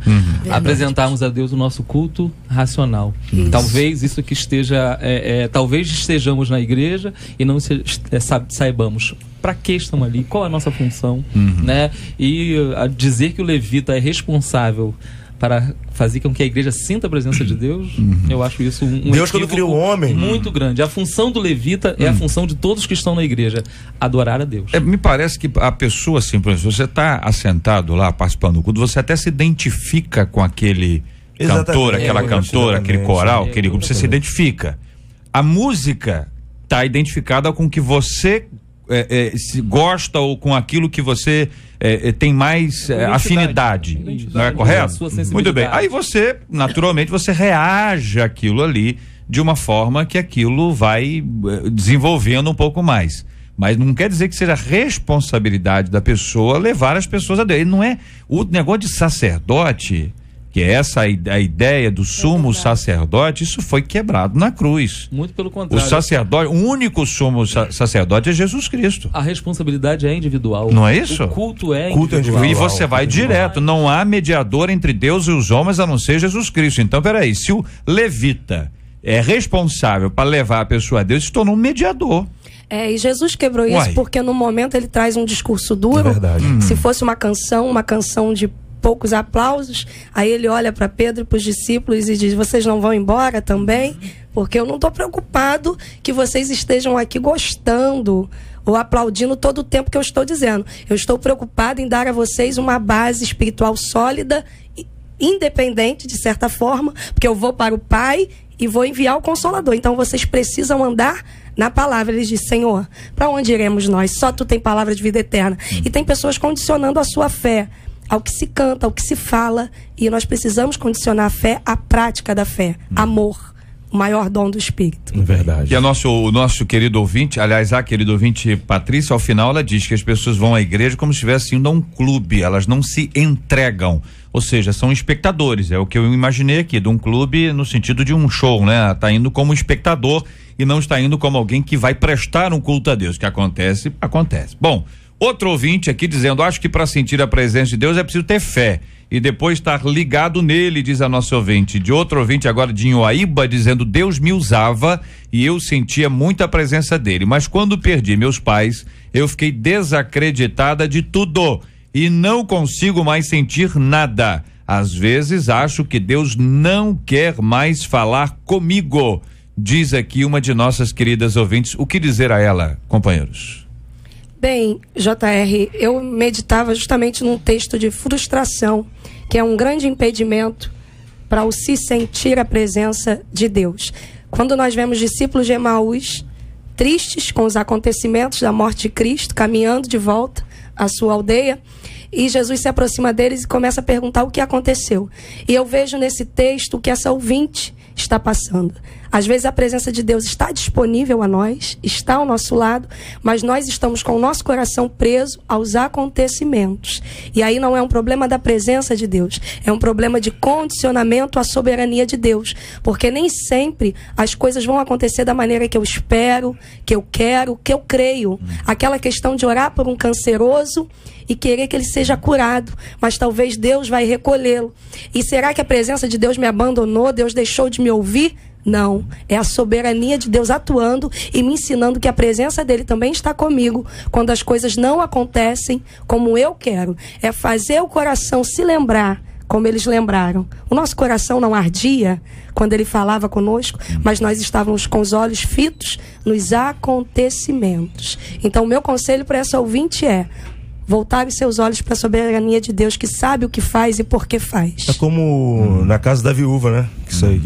Apresentarmos a Deus o nosso culto racional. Talvez isso que esteja. Talvez estejamos na igreja e não saibamos para que estamos ali, qual é a nossa função, né? E dizer que o levita é responsável para fazer com que a igreja sinta a presença de Deus, eu acho isso um Deus, quando criou o homem, muito grande. A função do levita é a função de todos que estão na igreja, adorar a Deus. Me parece que a pessoa, assim, por exemplo, você está assentado lá, participando do culto, você até se identifica com aquele cantor, aquela cantora, aquele coral, aquele grupo, você se identifica. A música está identificada com o que você se gosta ou com aquilo que você tem mais afinidade, não é correto? Muito bem, aí você, naturalmente, você reage àquilo ali de uma forma que aquilo vai desenvolvendo um pouco mais, mas não quer dizer que seja responsabilidade da pessoa levar as pessoas a Deus. Ele não é o negócio de sacerdote, que é essa a ideia do sumo sacerdote, isso foi quebrado na cruz. Muito pelo contrário. O sacerdote, o único sumo sacerdote é Jesus Cristo. A responsabilidade é individual. Não é isso? O culto é individual. E você vai direto, não há mediador entre Deus e os homens a não ser Jesus Cristo. Então, peraí, se o levita é responsável para levar a pessoa a Deus, se tornou um mediador. E Jesus quebrou isso porque no momento ele traz um discurso duro. É verdade. Se fosse uma canção de poucos aplausos, aí ele olha para Pedro e para os discípulos e diz: vocês não vão embora também? Porque eu não estou preocupado que vocês estejam aqui gostando ou aplaudindo todo o tempo que eu estou dizendo. Eu estou preocupado em dar a vocês uma base espiritual sólida, independente de certa forma, porque eu vou para o Pai e vou enviar o Consolador. Então vocês precisam andar na palavra. Ele diz: Senhor, para onde iremos nós? Só tu tem palavra de vida eterna. E tem pessoas condicionando a sua fé ao que se canta, ao que se fala, e nós precisamos condicionar a fé à prática da fé. Amor, o maior dom do Espírito. Verdade. E o nosso querido ouvinte, aliás, a querida ouvinte Patrícia, ao final ela diz que as pessoas vão à igreja como se estivessem indo a um clube, elas não se entregam, ou seja, são espectadores, é o que eu imaginei aqui, de um clube no sentido de um show, né? Tá indo como espectador e não está indo como alguém que vai prestar um culto a Deus. O que acontece. Bom, outro ouvinte aqui dizendo: acho que para sentir a presença de Deus é preciso ter fé e depois estar ligado nele, diz a nossa ouvinte. De outro ouvinte agora de Inhoaíba, dizendo: Deus me usava e eu sentia muita presença dele, mas quando perdi meus pais, eu fiquei desacreditada de tudo e não consigo mais sentir nada. Às vezes acho que Deus não quer mais falar comigo, diz aqui uma de nossas queridas ouvintes. O que dizer a ela, companheiros? Bem, JR, eu meditava justamente num texto de frustração, que é um grande impedimento para o se sentir a presença de Deus. Quando nós vemos discípulos de Emaús tristes com os acontecimentos da morte de Cristo, caminhando de volta à sua aldeia, e Jesus se aproxima deles e começa a perguntar o que aconteceu. E eu vejo nesse texto o que essa ouvinte está passando. Às vezes a presença de Deus está disponível a nós, está ao nosso lado, mas nós estamos com o nosso coração preso aos acontecimentos. E aí não é um problema da presença de Deus, é um problema de condicionamento à soberania de Deus, porque nem sempre as coisas vão acontecer da maneira que eu espero, que eu quero, que eu creio. Aquela questão de orar por um canceroso e querer que ele seja curado, mas talvez Deus vai recolhê-lo. E será que a presença de Deus me abandonou? Deus deixou de me ouvir? Não, é a soberania de Deus atuando e me ensinando que a presença dele também está comigo quando as coisas não acontecem como eu quero. É fazer o coração se lembrar como eles lembraram. O nosso coração não ardia quando ele falava conosco, mas nós estávamos com os olhos fitos nos acontecimentos. Então o meu conselho para essa ouvinte é: voltar os seus olhos para a soberania de Deus, que sabe o que faz e por que faz. É como na casa da viúva, né? Isso aí,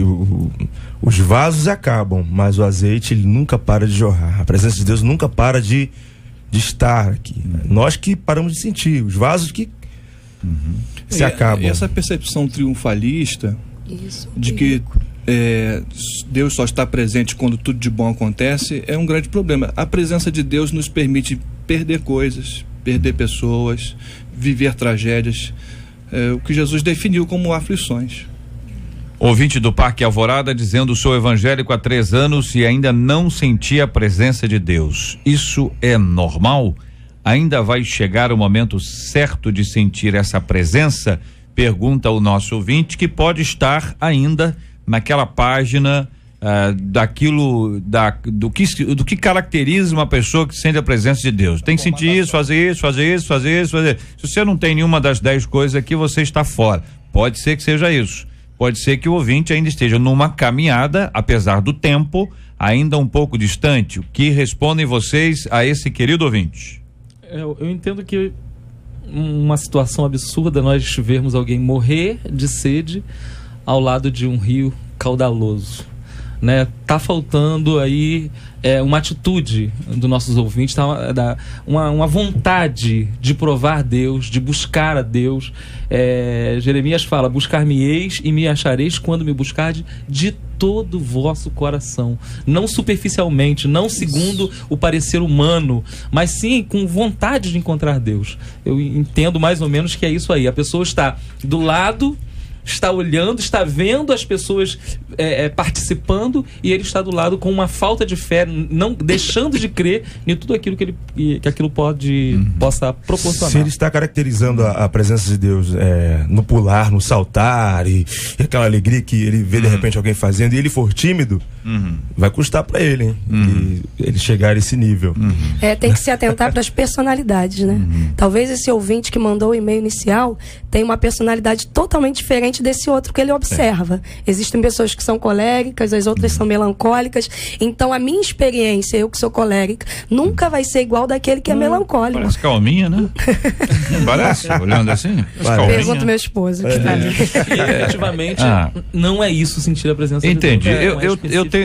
os vasos acabam, mas o azeite ele nunca para de jorrar. A presença de Deus nunca para de estar aqui. Nós que paramos de sentir, os vasos que se acabam. E essa percepção triunfalista de que Deus só está presente quando tudo de bom acontece é um grande problema. A presença de Deus nos permite perder coisas, perder pessoas, viver tragédias, o que Jesus definiu como aflições. Ouvinte do Parque Alvorada dizendo: sou evangélico há 3 anos e ainda não senti a presença de Deus. Isso é normal? Ainda vai chegar o momento certo de sentir essa presença? Pergunta o nosso ouvinte, que pode estar ainda naquela página do que caracteriza uma pessoa que sente a presença de Deus. Tem que sentir isso, fazer isso, fazer isso, fazer isso, fazer. Se você não tem nenhuma das 10 coisas aqui, você está fora. Pode ser que seja isso. Pode ser que o ouvinte ainda esteja numa caminhada, apesar do tempo, ainda um pouco distante. O que respondem vocês a esse querido ouvinte? Eu entendo que uma situação absurda nós vermos alguém morrer de sede ao lado de um rio caudaloso, né? Tá faltando aí uma atitude dos nossos ouvintes, uma vontade de provar Deus, de buscar a Deus. Jeremias fala: buscar-me-eis e me achareis quando me buscardes de todo o vosso coração, não superficialmente, não segundo o parecer humano, mas sim com vontade de encontrar Deus. Eu entendo mais ou menos que é isso aí. A pessoa está do lado, está olhando, está vendo as pessoas participando, e ele está do lado com uma falta de fé, não deixando de crer em tudo aquilo que aquilo possa proporcionar. Se ele está caracterizando a presença de Deus no pular, no saltar e aquela alegria que ele vê de repente alguém fazendo, e ele for tímido, vai custar para ele, hein? E ele chegar a esse nível. Tem que se atentar para as personalidades, né? Talvez esse ouvinte que mandou o e-mail inicial tenha uma personalidade totalmente diferente desse outro que ele observa. Existem pessoas que são coléricas, as outras são melancólicas. Então a minha experiência, eu que sou colérica, nunca vai ser igual daquele que é melancólico. Parece calminha, né? Parece, olhando assim. Pergunta meu esposo. Efetivamente, não é isso sentir a presença de Deus. Entendi.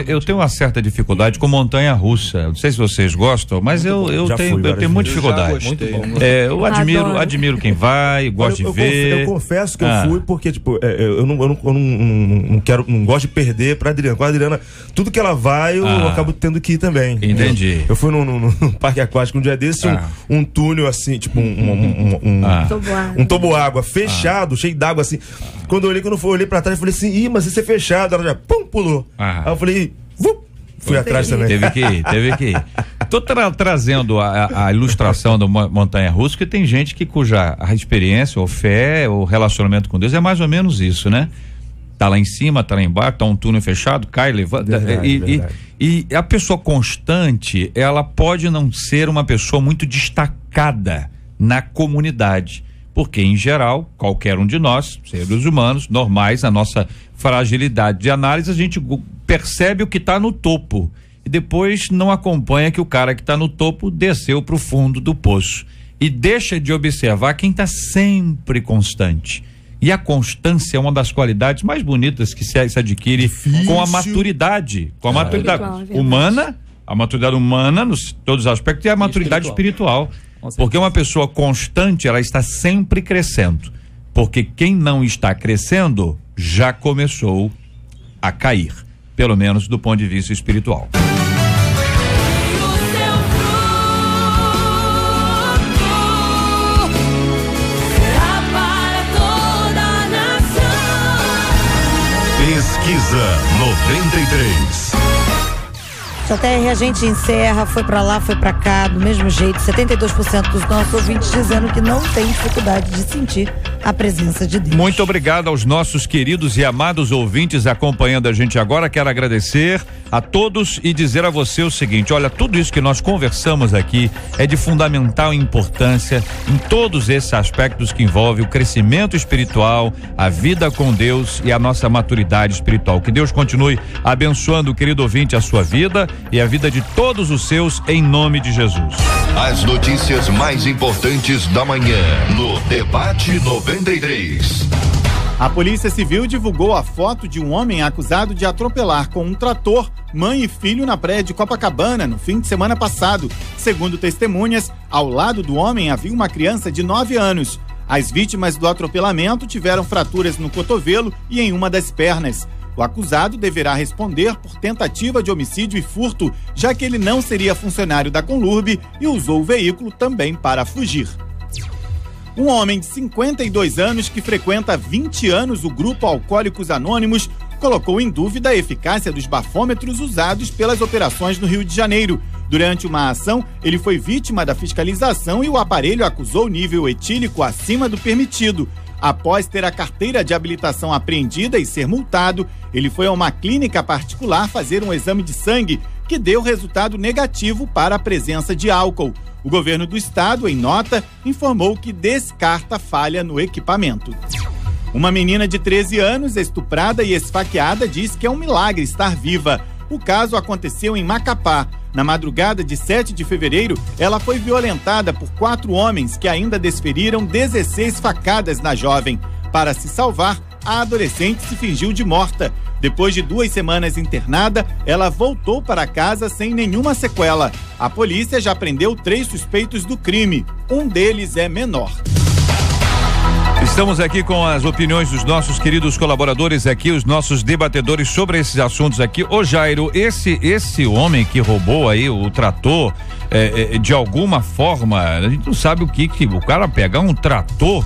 Eu tenho uma certa dificuldade com montanha-russa. Não sei se vocês gostam, mas eu tenho muita dificuldade. Eu admiro quem vai, gosto de ver. Eu confesso que eu fui porque, tipo, eu não gosto de perder pra Adriana. Com a Adriana, tudo que ela vai, eu acabo tendo que ir também. Entendi. Eu fui num parque aquático um dia desse, um túnel assim, tipo um toboágua fechado, cheio d'água assim. Quando eu olhei pra trás, eu falei assim: mas esse é fechado. Ela já, pulou. Aí eu falei, fui atrás também. Teve que ir. Tô trazendo a ilustração do montanha-russa, que tem gente cuja a experiência, ou fé, ou relacionamento com Deus é mais ou menos isso, né? Tá lá em cima, tá lá embaixo, tá um túnel fechado, cai, levanta. E a pessoa constante, ela pode não ser uma pessoa muito destacada na comunidade, porque em geral, qualquer um de nós, seres humanos, normais, a nossa fragilidade de análise, a gente percebe o que está no topo e depois não acompanha que o cara que está no topo desceu para o fundo do poço e deixa de observar quem está sempre constante. E a constância é uma das qualidades mais bonitas que se adquire com a maturidade, humana, a maturidade humana nos todos os aspectos, e a maturidade espiritual. Porque uma pessoa constante, ela está sempre crescendo. Porque quem não está crescendo já começou a cair, pelo menos do ponto de vista espiritual. Pesquisa 93. JR, a gente encerra, foi pra lá, foi pra cá, do mesmo jeito, 72% dos nossos ouvintes dizendo que não tem dificuldade de sentir a presença de Deus. Muito obrigado aos nossos queridos e amados ouvintes acompanhando a gente agora. Quero agradecer a todos e dizer a você o seguinte: olha, tudo isso que nós conversamos aqui é de fundamental importância em todos esses aspectos que envolvem o crescimento espiritual, a vida com Deus e a nossa maturidade espiritual. Que Deus continue abençoando, querido ouvinte, a sua vida e a vida de todos os seus, em nome de Jesus. As notícias mais importantes da manhã no Debate 93. A Polícia Civil divulgou a foto de um homem acusado de atropelar com um trator mãe e filho na praia de Copacabana no fim de semana passado. Segundo testemunhas, ao lado do homem havia uma criança de 9 anos. As vítimas do atropelamento tiveram fraturas no cotovelo e em uma das pernas. O acusado deverá responder por tentativa de homicídio e furto, já que ele não seria funcionário da Conlurb e usou o veículo também para fugir. Um homem de 52 anos que frequenta há 20 anos o grupo Alcoólicos Anônimos colocou em dúvida a eficácia dos bafômetros usados pelas operações no Rio de Janeiro. Durante uma ação, ele foi vítima da fiscalização e o aparelho acusou nível etílico acima do permitido. Após ter a carteira de habilitação apreendida e ser multado, ele foi a uma clínica particular fazer um exame de sangue que deu resultado negativo para a presença de álcool. O governo do estado, em nota, informou que descarta falha no equipamento. Uma menina de 13 anos, estuprada e esfaqueada, diz que é um milagre estar viva. O caso aconteceu em Macapá. Na madrugada de 7 de fevereiro, ela foi violentada por 4 homens que ainda desferiram 16 facadas na jovem. Para se salvar, a adolescente se fingiu de morta. Depois de 2 semanas internada, ela voltou para casa sem nenhuma sequela. A polícia já prendeu 3 suspeitos do crime. Um deles é menor. Estamos aqui com as opiniões dos nossos queridos colaboradores aqui, os nossos debatedores sobre esses assuntos aqui. Ô Jairo, esse homem que roubou aí o trator, de alguma forma, a gente não sabe o que o cara pegar um trator.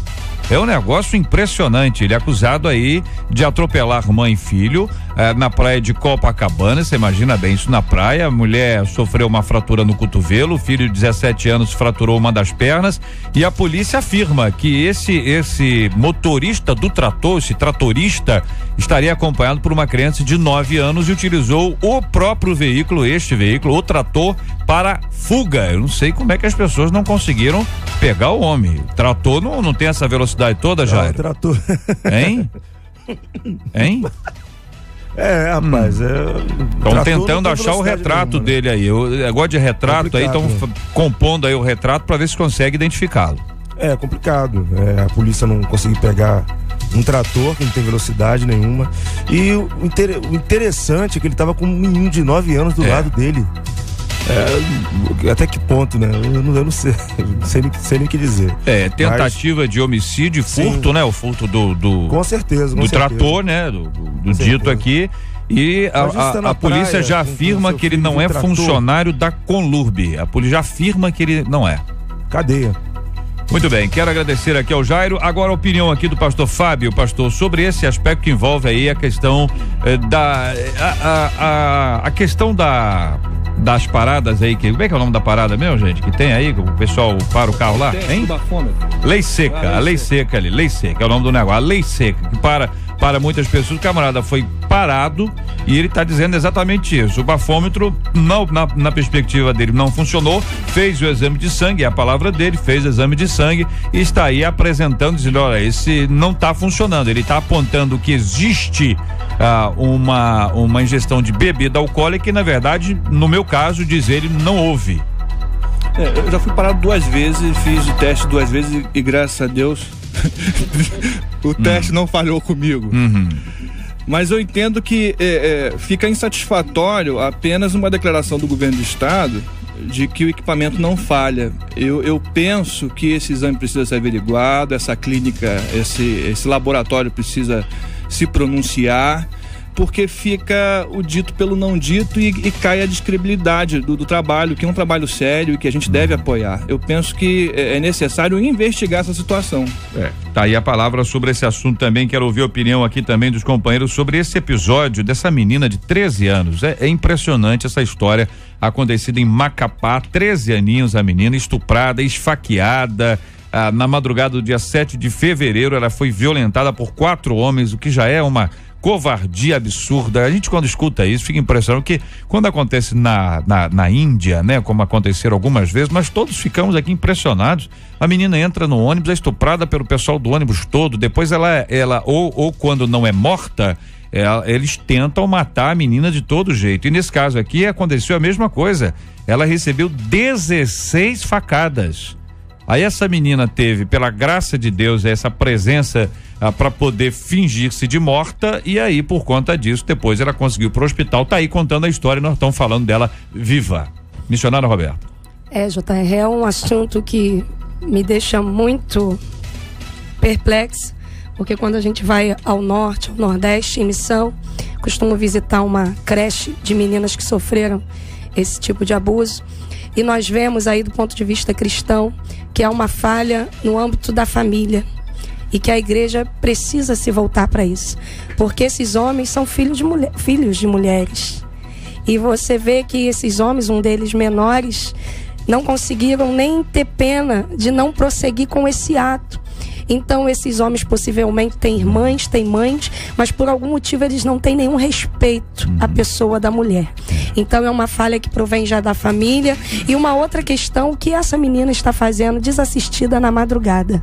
É um negócio impressionante. Ele é acusado aí de atropelar mãe e filho na praia de Copacabana. Você imagina bem isso na praia. A mulher sofreu uma fratura no cotovelo, o filho de 17 anos fraturou uma das pernas e a polícia afirma que esse motorista do trator, esse tratorista, estaria acompanhado por uma criança de 9 anos e utilizou o próprio veículo, o trator, para fuga. Eu não sei como é que as pessoas não conseguiram pegar o homem. O trator não tem essa velocidade toda, Jair? Trator. Hein? Rapaz, estão tentando achar o retrato dele aí. Eu gosto de retrato aí, estão compondo aí o retrato para ver se consegue identificá-lo. É complicado. A polícia não conseguiu pegar um trator que não tem velocidade nenhuma. E o interessante é que ele estava com um menino de 9 anos do lado dele. Até que ponto, né? Eu não sei, sei nem o que dizer. Tentativa de homicídio e furto, né? O furto do com certeza, do trator, né? Do dito aqui. E a polícia já afirma que ele não é funcionário da Conlurb. A polícia já afirma que ele não é. Cadeia. Muito bem, quero agradecer aqui ao Jairo. Agora a opinião aqui do pastor Fábio, pastor, sobre esse aspecto que envolve aí a questão a questão das paradas aí, como é que é o nome da parada mesmo, gente? Que tem aí, que o pessoal para o carro lá, hein? Lei seca, a lei seca ali, lei seca, é o nome do negócio, a lei seca, que para muitas pessoas, o camarada foi parado e ele está dizendo exatamente isso. O bafômetro, na perspectiva dele, não funcionou, fez o exame de sangue, é a palavra dele, fez o exame de sangue e está aí apresentando, dizendo, olha, esse não está funcionando. Ele está apontando que existe uma ingestão de bebida alcoólica e, na verdade, no meu caso, diz ele, não houve. Eu já fui parado 2 vezes, fiz o teste 2 vezes e graças a Deus o teste não falhou comigo. Mas eu entendo que fica insatisfatório apenas uma declaração do governo do estado de que o equipamento não falha. Eu penso que esse exame precisa ser averiguado, essa clínica, esse laboratório precisa se pronunciar, porque fica o dito pelo não dito e cai a descredibilidade do trabalho, que é um trabalho sério e que a gente deve apoiar. Eu penso que é necessário investigar essa situação. Tá aí a palavra sobre esse assunto também. Quero ouvir a opinião aqui também dos companheiros sobre esse episódio dessa menina de 13 anos. É impressionante essa história acontecida em Macapá, 13 aninhos a menina, estuprada, esfaqueada. Na madrugada do dia 7 de fevereiro, ela foi violentada por 4 homens, o que já é uma covardia absurda. A gente, quando escuta isso, fica impressionado, porque quando acontece na Índia, né, como aconteceram algumas vezes, nós todos ficamos aqui impressionados. A menina entra no ônibus, é estuprada pelo pessoal do ônibus todo, depois ela ou quando não é morta, eles tentam matar a menina de todo jeito. E nesse caso aqui aconteceu a mesma coisa. Ela recebeu 16 facadas. Aí essa menina teve, pela graça de Deus, essa presença para poder fingir-se de morta, e aí, por conta disso, depois ela conseguiu ir pro hospital. Tá aí contando a história, nós estamos falando dela viva. Missionário Roberto. JR, é um assunto que me deixa muito perplexa, porque quando a gente vai ao norte, ao nordeste, em missão, costumo visitar uma creche de meninas que sofreram esse tipo de abuso. E nós vemos aí, do ponto de vista cristão, que há uma falha no âmbito da família e que a igreja precisa se voltar para isso. Porque esses homens são filhos de mulheres. E você vê que esses homens, um deles menores, não conseguiram nem ter pena de não prosseguir com esse ato. Então esses homens possivelmente têm irmãs, têm mães, mas por algum motivo eles não têm nenhum respeito à pessoa da mulher. Então é uma falha que provém já da família. E uma outra questão, que essa menina está fazendo desassistida na madrugada,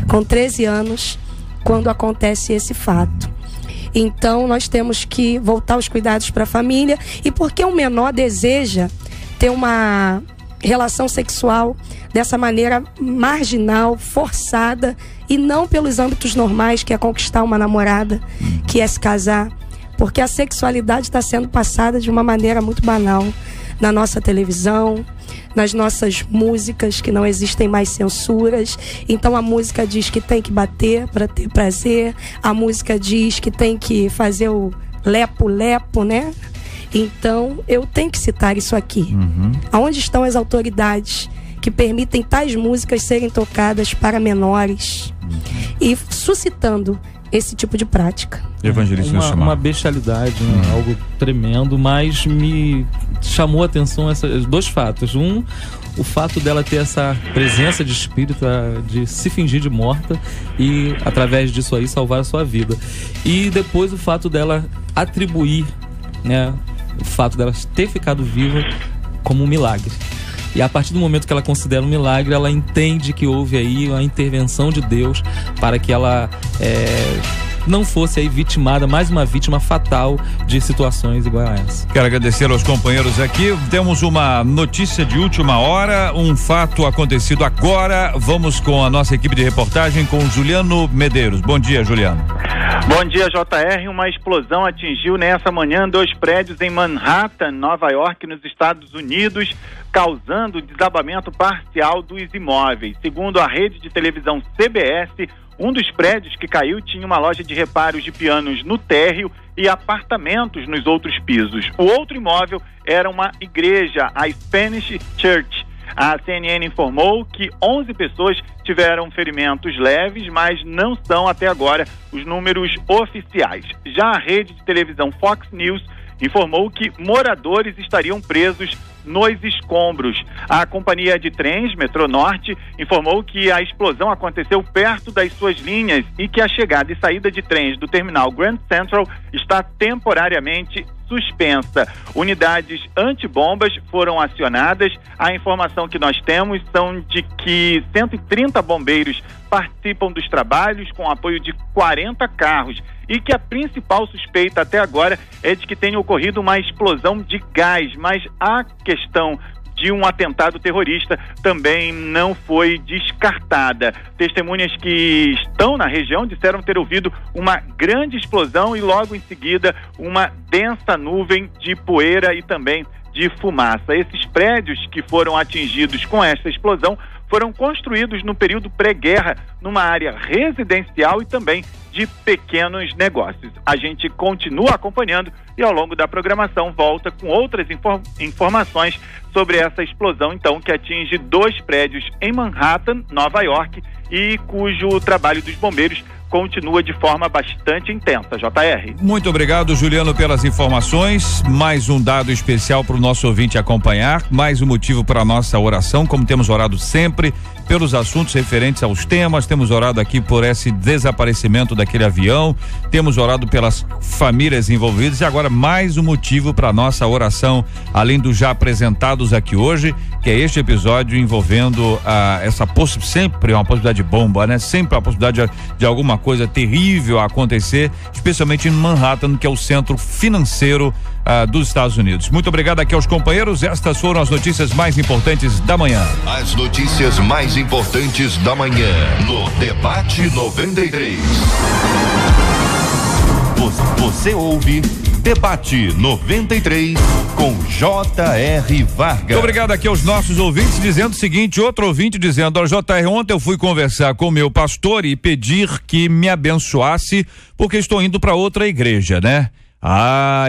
com 13 anos, quando acontece esse fato. Então nós temos que voltar os cuidados para a família. E porque o menor deseja ter uma relação sexual dessa maneira marginal, forçada, e não pelos âmbitos normais, que é conquistar uma namorada, que é se casar, porque a sexualidade está sendo passada de uma maneira muito banal na nossa televisão, nas nossas músicas, que não existem mais censuras. Então a música diz que tem que bater para ter prazer, a música diz que tem que fazer o lepo-lepo, né? Então eu tenho que citar isso aqui. Aonde estão as autoridades que permitem tais músicas serem tocadas para menores e suscitando esse tipo de prática? Evangelista, uma bestialidade, né? Algo tremendo, mas me chamou a atenção esses dois fatos. O fato dela ter essa presença de espírito, de se fingir de morta e, através disso aí, salvar a sua vida. E depois o fato dela atribuir, né, o fato dela ter ficado viva como um milagre. E a partir do momento que ela considera um milagre, ela entende que houve aí a intervenção de Deus para que ela não fosse aí vitimada, mais uma vítima fatal de situações igual a essa. Quero agradecer aos companheiros aqui. Temos uma notícia de última hora, um fato acontecido agora. Vamos com a nossa equipe de reportagem com o Juliano Medeiros. Bom dia, Juliano. Bom dia, JR. Uma explosão atingiu nessa manhã 2 prédios em Manhattan, Nova York, nos Estados Unidos, causando desabamento parcial dos imóveis. Segundo a rede de televisão CBS, um dos prédios que caiu tinha uma loja de reparos de pianos no térreo e apartamentos nos outros pisos. O outro imóvel era uma igreja, a Spanish Church. A CNN informou que 11 pessoas tiveram ferimentos leves, mas não são até agora os números oficiais. Já a rede de televisão Fox News informou que moradores estariam presos nos escombros. A companhia de trens Metronorte informou que a explosão aconteceu perto das suas linhas e que a chegada e saída de trens do terminal Grand Central está temporariamente suspensa. Unidades antibombas foram acionadas. A informação que nós temos são de que 130 bombeiros participam dos trabalhos com apoio de 40 carros e que a principal suspeita até agora é de que tenha ocorrido uma explosão de gás, mas a questão de um atentado terrorista também não foi descartada. Testemunhas que estão na região disseram ter ouvido uma grande explosão e logo em seguida uma densa nuvem de poeira e também de fumaça. Esses prédios que foram atingidos com essa explosão foram construídos no período pré-guerra, numa área residencial e também de pequenos negócios. A gente continua acompanhando e ao longo da programação volta com outras informações sobre essa explosão, então, que atinge 2 prédios em Manhattan, Nova York, e cujo trabalho dos bombeiros continua de forma bastante intensa. JR. Muito obrigado, Juliano, pelas informações. Mais um dado especial para o nosso ouvinte acompanhar, mais um motivo para a nossa oração, como temos orado sempre pelos assuntos referentes aos temas, temos orado aqui por esse desaparecimento daquele avião, temos orado pelas famílias envolvidas e agora mais um motivo para a nossa oração, além dos já apresentados aqui hoje, que é este episódio envolvendo essa sempre uma possibilidade de bomba, né? Sempre a possibilidade de alguma coisa terrível a acontecer, especialmente em Manhattan, que é o centro financeiro dos Estados Unidos. Muito obrigado aqui aos companheiros. Estas foram as notícias mais importantes da manhã. As notícias mais importantes da manhã no Debate 93. Você ouve Debate 93 com J.R. Vargas. Muito obrigado aqui aos nossos ouvintes, dizendo o seguinte, outro ouvinte dizendo, J.R., ontem eu fui conversar com o meu pastor e pedir que me abençoasse, porque estou indo para outra igreja, né?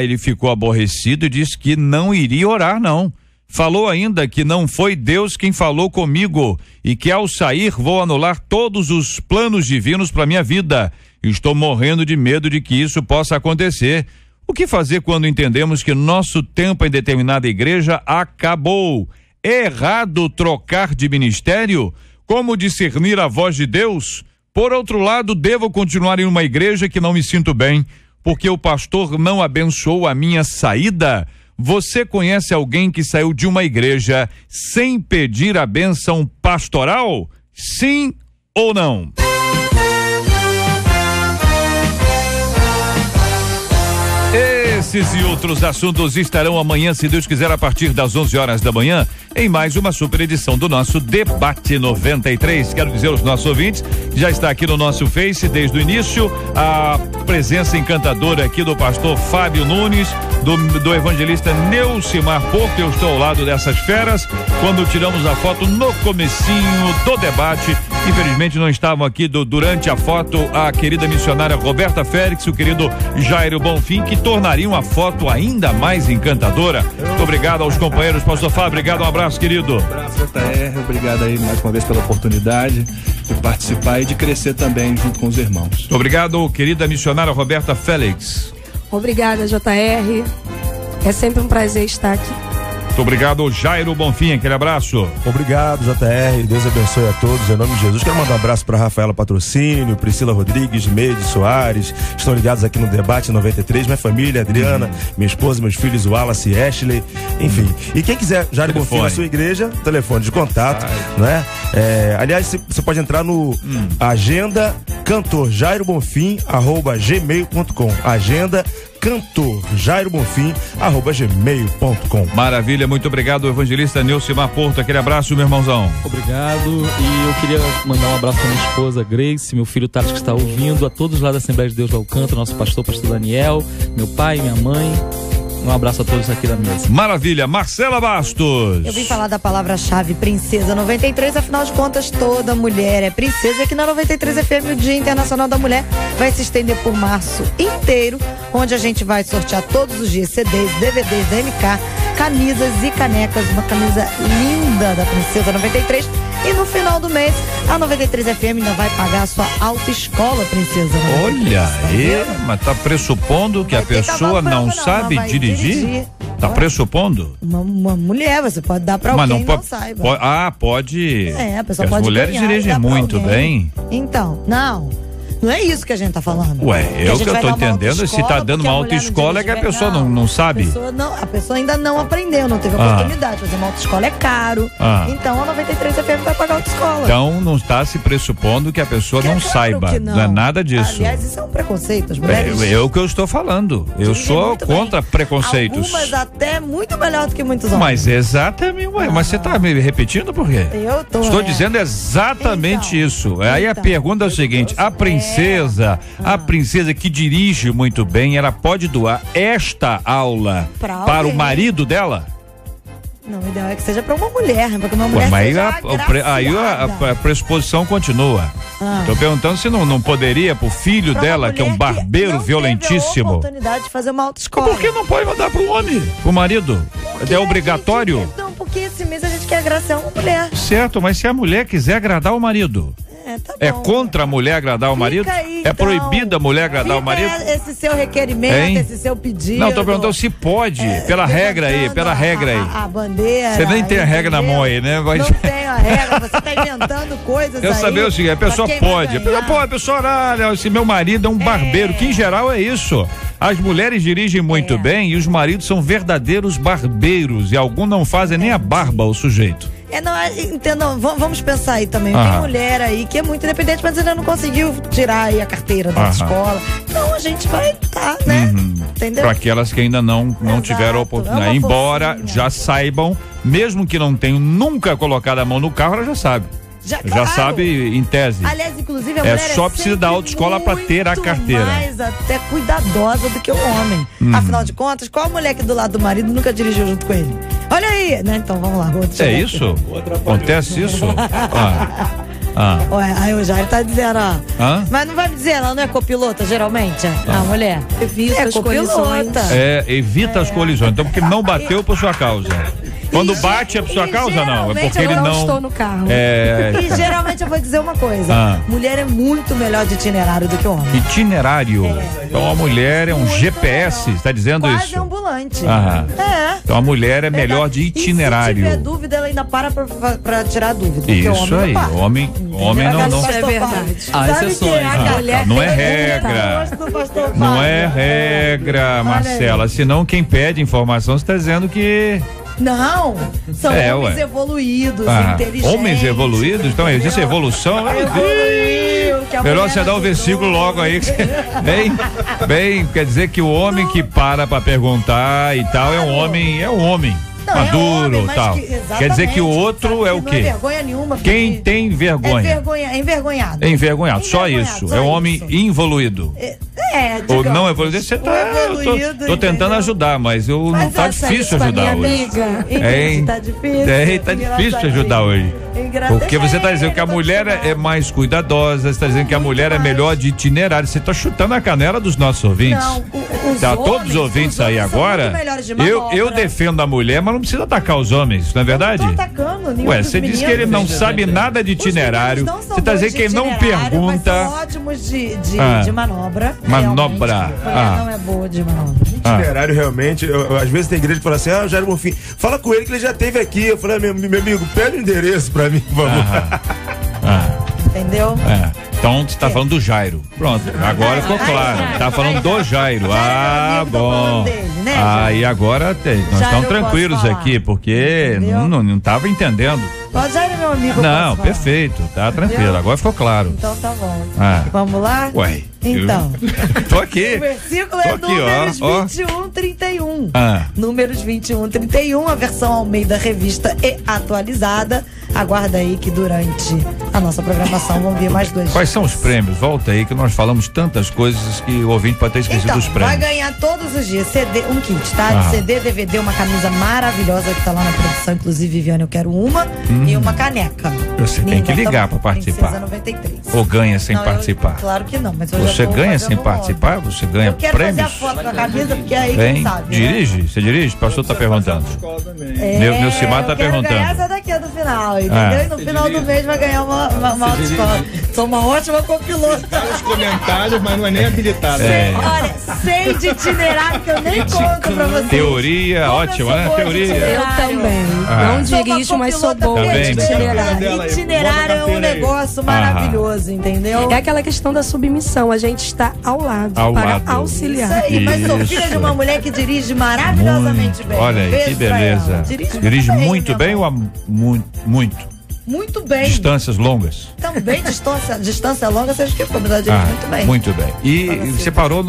Ele ficou aborrecido e disse que não iria orar, não. Falou ainda que não foi Deus quem falou comigo e que ao sair vou anular todos os planos divinos para minha vida. Estou morrendo de medo de que isso possa acontecer. O que fazer quando entendemos que nosso tempo em determinada igreja acabou? É errado trocar de ministério? Como discernir a voz de Deus? Por outro lado, devo continuar em uma igreja que não me sinto bem, porque o pastor não abençoou a minha saída? Você conhece alguém que saiu de uma igreja sem pedir a bênção pastoral? Sim ou não? Esses e outros assuntos estarão amanhã, se Deus quiser, a partir das 11 horas da manhã, em mais uma super edição do nosso Debate 93. Quero dizer aos nossos ouvintes, já está aqui no nosso Face desde o início, a presença encantadora aqui do pastor Fábio Nunes, do evangelista Neucimar Porto. Eu estou ao lado dessas feras, quando tiramos a foto no comecinho do debate. Infelizmente não estavam aqui durante a foto a querida missionária Roberta Félix, o querido Jairo Bonfim, que tornariam a foto ainda mais encantadora. Muito obrigado aos companheiros, pastor Fábio, obrigado, um abraço, querido. Um abraço, JR, obrigado aí mais uma vez pela oportunidade de participar e de crescer também junto com os irmãos. Muito obrigado, querida missionária Roberta Félix. Obrigada, JR. É sempre um prazer estar aqui. Muito obrigado, Jairo Bonfim, aquele abraço. Obrigado, JR, Deus abençoe a todos, em nome de Jesus. Quero mandar um abraço para Rafaela Patrocínio, Priscila Rodrigues, Meide Soares, estão ligados aqui no Debate 93, minha família, Adriana, minha esposa, meus filhos, Wallace e Ashley, enfim. E quem quiser Jairo Bonfim na sua igreja, telefone de contato, né? Aliás, você pode entrar no agenda cantor Jairo Bonfim @gmail.com, agenda cantor Jairo Bonfim @gmail.com. Maravilha, muito obrigado, evangelista Neucimar Porto, aquele abraço, meu irmãozão. Obrigado, e eu queria mandar um abraço para minha esposa Grace, meu filho Thales que está ouvindo, a todos lá da Assembleia de Deus do Alcântara, nosso pastor Daniel, meu pai, minha mãe. Um abraço a todos aqui da mesa. Maravilha, Marcela Bastos. Eu vim falar da palavra-chave Princesa 93, afinal de contas toda mulher é princesa. Aqui na 93 FM, o Dia Internacional da Mulher vai se estender por março inteiro, onde a gente vai sortear todos os dias CDs, DVDs da MK, camisas e canecas, uma camisa linda da Princesa 93. E no final do mês, a 93 FM ainda vai pagar a sua autoescola, Princesa 93. Olha aí, mas tá pressupondo que a pessoa não sabe dirigir? Tá pressupondo? Uma mulher, você pode dar pra alguém que não saiba. Pode. A pessoa as pode mulheres dirigem muito bem. Então, não é isso que a gente tá falando. Eu que eu tô entendendo, se tá dando uma autoescola é que a pessoa não sabe. A pessoa ainda não aprendeu, não teve oportunidade. Fazer uma autoescola é caro. Então a 93 FM vai pagar autoescola. Então não está se pressupondo que a pessoa não saiba. Não é nada disso. Aliás, isso é um preconceito. As mulheres é o que eu estou falando. Eu sou contra preconceitos. Algumas até muito melhor do que muitos homens. Mas exatamente. Mas você tá me repetindo por quê? Eu tô. Estou dizendo exatamente isso. Aí a pergunta é o seguinte: a princesa que dirige muito bem, ela pode doar esta aula para o marido dela? Não, o ideal é que seja para uma mulher, porque uma mulher mas aí a pressuposição continua. Tô perguntando se não poderia pro filho dela, que é um barbeiro violentíssimo. Teve a oportunidade de fazer uma autoescola. Por que não pode mandar pro homem, pro marido? É obrigatório? Não, porque esse mês a gente quer agraciar uma mulher. Certo, mas se a mulher quiser agradar o marido, é contra a mulher agradar o marido? Aí, é proibida a mulher agradar o marido? Esse seu requerimento, esse seu pedido. Não, tô perguntando se pode, pela regra aí. A bandeira. Você nem tem a regra na mão aí, né? Não tem a regra, você tá inventando coisas aí. Eu saber o seguinte, a pessoa pode. A pessoa, olha, esse meu marido é um barbeiro, que em geral é isso. As mulheres dirigem muito bem e os maridos são verdadeiros barbeiros e alguns não fazem nem a barba ao sujeito. Entendam, vamos pensar aí também. Tem mulher aí que é muito independente, mas ainda não conseguiu tirar aí a carteira da escola. Então a gente vai né? Entendeu? Para aquelas que ainda não tiveram oportunidade. Embora já saibam, mesmo que não tenham nunca colocado a mão no carro, ela já sabe. Já sabe em tese. Aliás, inclusive, a mulher só precisa da autoescola para ter a carteira. Mais até cuidadosa do que o homem. Afinal de contas, qual a mulher que do lado do marido nunca dirigiu junto com ele? Olha aí, né? Então vamos lá. Isso? Acontece isso? Ué, aí o Jair tá dizendo, mas não vai me dizer, ela não é copilota, geralmente? A mulher evita as colisões. Evita as colisões. Então, porque não bateu por sua causa. Quando bate é por sua causa, não. É porque ele não estou no carro. E geralmente eu vou dizer uma coisa: mulher é muito melhor de itinerário do que homem. Itinerário? Então a mulher é um GPS, está dizendo quase isso? Ambulante. Então a mulher é melhor de itinerário. E se tiver dúvida, ela ainda para tirar dúvida. Isso aí. Homem não. Isso é verdade. Há exceções. Não é regra. Não é regra, Marcela. Senão quem pede informação está dizendo que... Não, são homens evoluídos, inteligentes. Homens evoluídos? Então existe evolução? Melhor você dar um versículo logo aí. Bem, quer dizer que o homem que para perguntar e tal é um homem. Não, maduro e tal. Quer dizer que o outro é o quê? Não é vergonha nenhuma. Quem tem vergonha? É envergonhado. É envergonhado, só isso. É um homem involuído. Ou não evoluído. Você tá. Tô tentando ajudar, mas não tá difícil ajudar hoje. Tá difícil. Tá difícil ajudar hoje. Porque você tá dizendo que a mulher é mais cuidadosa, você tá dizendo que a mulher é melhor de itinerário. Você tá chutando a canela dos nossos ouvintes. Não, todos os ouvintes aí agora. Eu defendo a mulher, mas não precisa atacar os homens, não é verdade? Não tô atacando nenhum. Você disse que ele não sabe nada de itinerário. Você tá dizendo que ele não pergunta. Mas são ótimos de manobra. Manobra. Não é boa de manobra. Itinerário realmente, às vezes tem igreja que fala assim, Jair Bonfim, fala com ele que ele já esteve aqui. Eu falei, meu amigo, pede o endereço pra mim, por favor. Entendeu? Então você tá falando do Jairo. Pronto, agora ficou claro. Tá falando do Jairo. Bom. E agora nós estamos tranquilos aqui, porque não tava entendendo. O Jairo é meu amigo. Não, perfeito, tá tranquilo. Agora ficou claro. Então tá bom. Vamos lá? Ué. Então. Tô aqui. O versículo é números 21:31. Números 21:31, a versão Almeida Revista e atualizada. Aguarda aí que durante a nossa programação vão vir mais dois. Quais são os prêmios? Volta aí que nós falamos tantas coisas que o ouvinte pode ter esquecido dos prêmios. Vai ganhar todos os dias um kit, tá? CD, DVD, uma camisa maravilhosa que tá lá na produção, inclusive, Viviane, eu quero uma, e uma caneca. Você tem que ligar pra participar. 93. Ou ganha sem participar? Claro que não, mas você ganha sem participar? Você ganha prêmios? Eu quero fazer a foto com a camisa, porque aí quem sabe. Dirige? Né? Você dirige? O pastor tá perguntando. Meu Cimar tá perguntando. Ganhar essa daqui do final, entendeu? E no final do mês vai ganhar uma autoescola. Sou uma ótima copilota. Tá nos comentários, mas não é nem habilitado. Olha, sei de itinerário que eu nem conto pra vocês. Teoria, ótima, né? Teoria. Eu também. Não dirijo, mas sou boa de itinerário. Itinerário é um negócio maravilhoso, entendeu? É aquela questão da submissão. A gente está ao lado para auxiliar. Isso aí, mas sou filha de uma mulher que dirige maravilhosamente bem. Olha aí, que beleza. Dirige muito bem ou muito? Muito bem. Distâncias longas. Também, distância longa, seja o que for, mas ela dirige muito bem. Muito bem. E você parou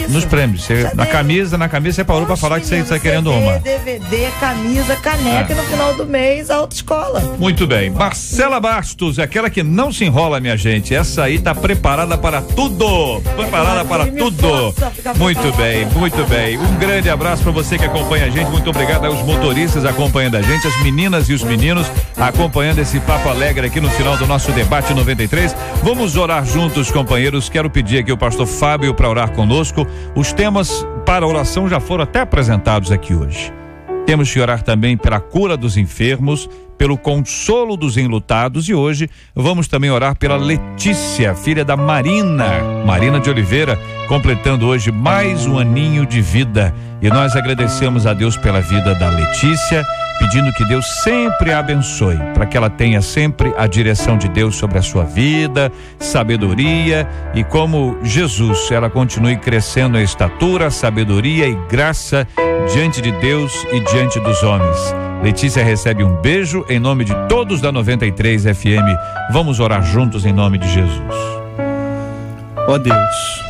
nos prêmios. Na camisa você parou para falar que você está querendo uma. DVD, camisa, caneca e no final do mês a autoescola. Muito bem. Marcela Bastos, aquela que não se enrola, minha gente. Essa aí tá preparada para tudo. Preparada para tudo. Muito bem, muito bem. Um grande abraço para você que acompanha a gente. Muito obrigado aos motoristas acompanhando a gente, as meninas e os meninos acompanhando esse papo alegre aqui no final do nosso debate 93. Vamos orar juntos, companheiros. Quero pedir aqui o pastor Fábio para orar conosco. Os temas para oração já foram até apresentados aqui hoje. Temos que orar também pela cura dos enfermos, pelo consolo dos enlutados, e hoje vamos também orar pela Letícia, filha da Marina de Oliveira, completando hoje mais um aninho de vida. E nós agradecemos a Deus pela vida da Letícia, pedindo que Deus sempre a abençoe, para que ela tenha sempre a direção de Deus sobre a sua vida, sabedoria, e como Jesus, ela continue crescendo em estatura, sabedoria e graça diante de Deus e diante dos homens. Letícia recebe um beijo em nome de todos da 93 FM. Vamos orar juntos em nome de Jesus. Ó Deus,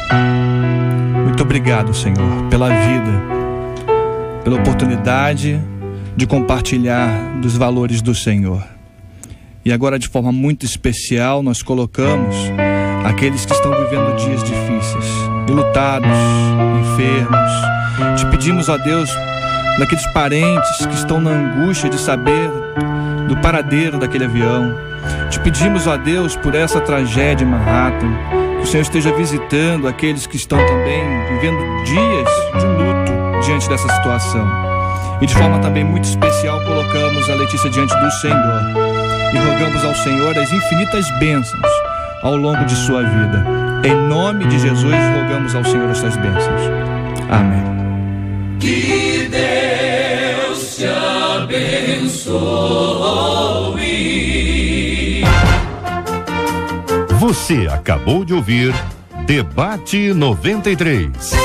muito obrigado, Senhor, pela vida, pela oportunidade de compartilhar dos valores do Senhor. E agora, de forma muito especial, nós colocamos aqueles que estão vivendo dias difíceis, enlutados, enfermos. Te pedimos, ó Deus, daqueles parentes que estão na angústia de saber do paradeiro daquele avião. Te pedimos, ó Deus, por essa tragédia em Manhattan, que o Senhor esteja visitando aqueles que estão também vivendo dias de luto diante dessa situação. E de forma também muito especial colocamos a Letícia diante do Senhor e rogamos ao Senhor as infinitas bênçãos ao longo de sua vida. Em nome de Jesus rogamos ao Senhor essas bênçãos. Amém. Que Deus te abençoe. Você acabou de ouvir Debate 93.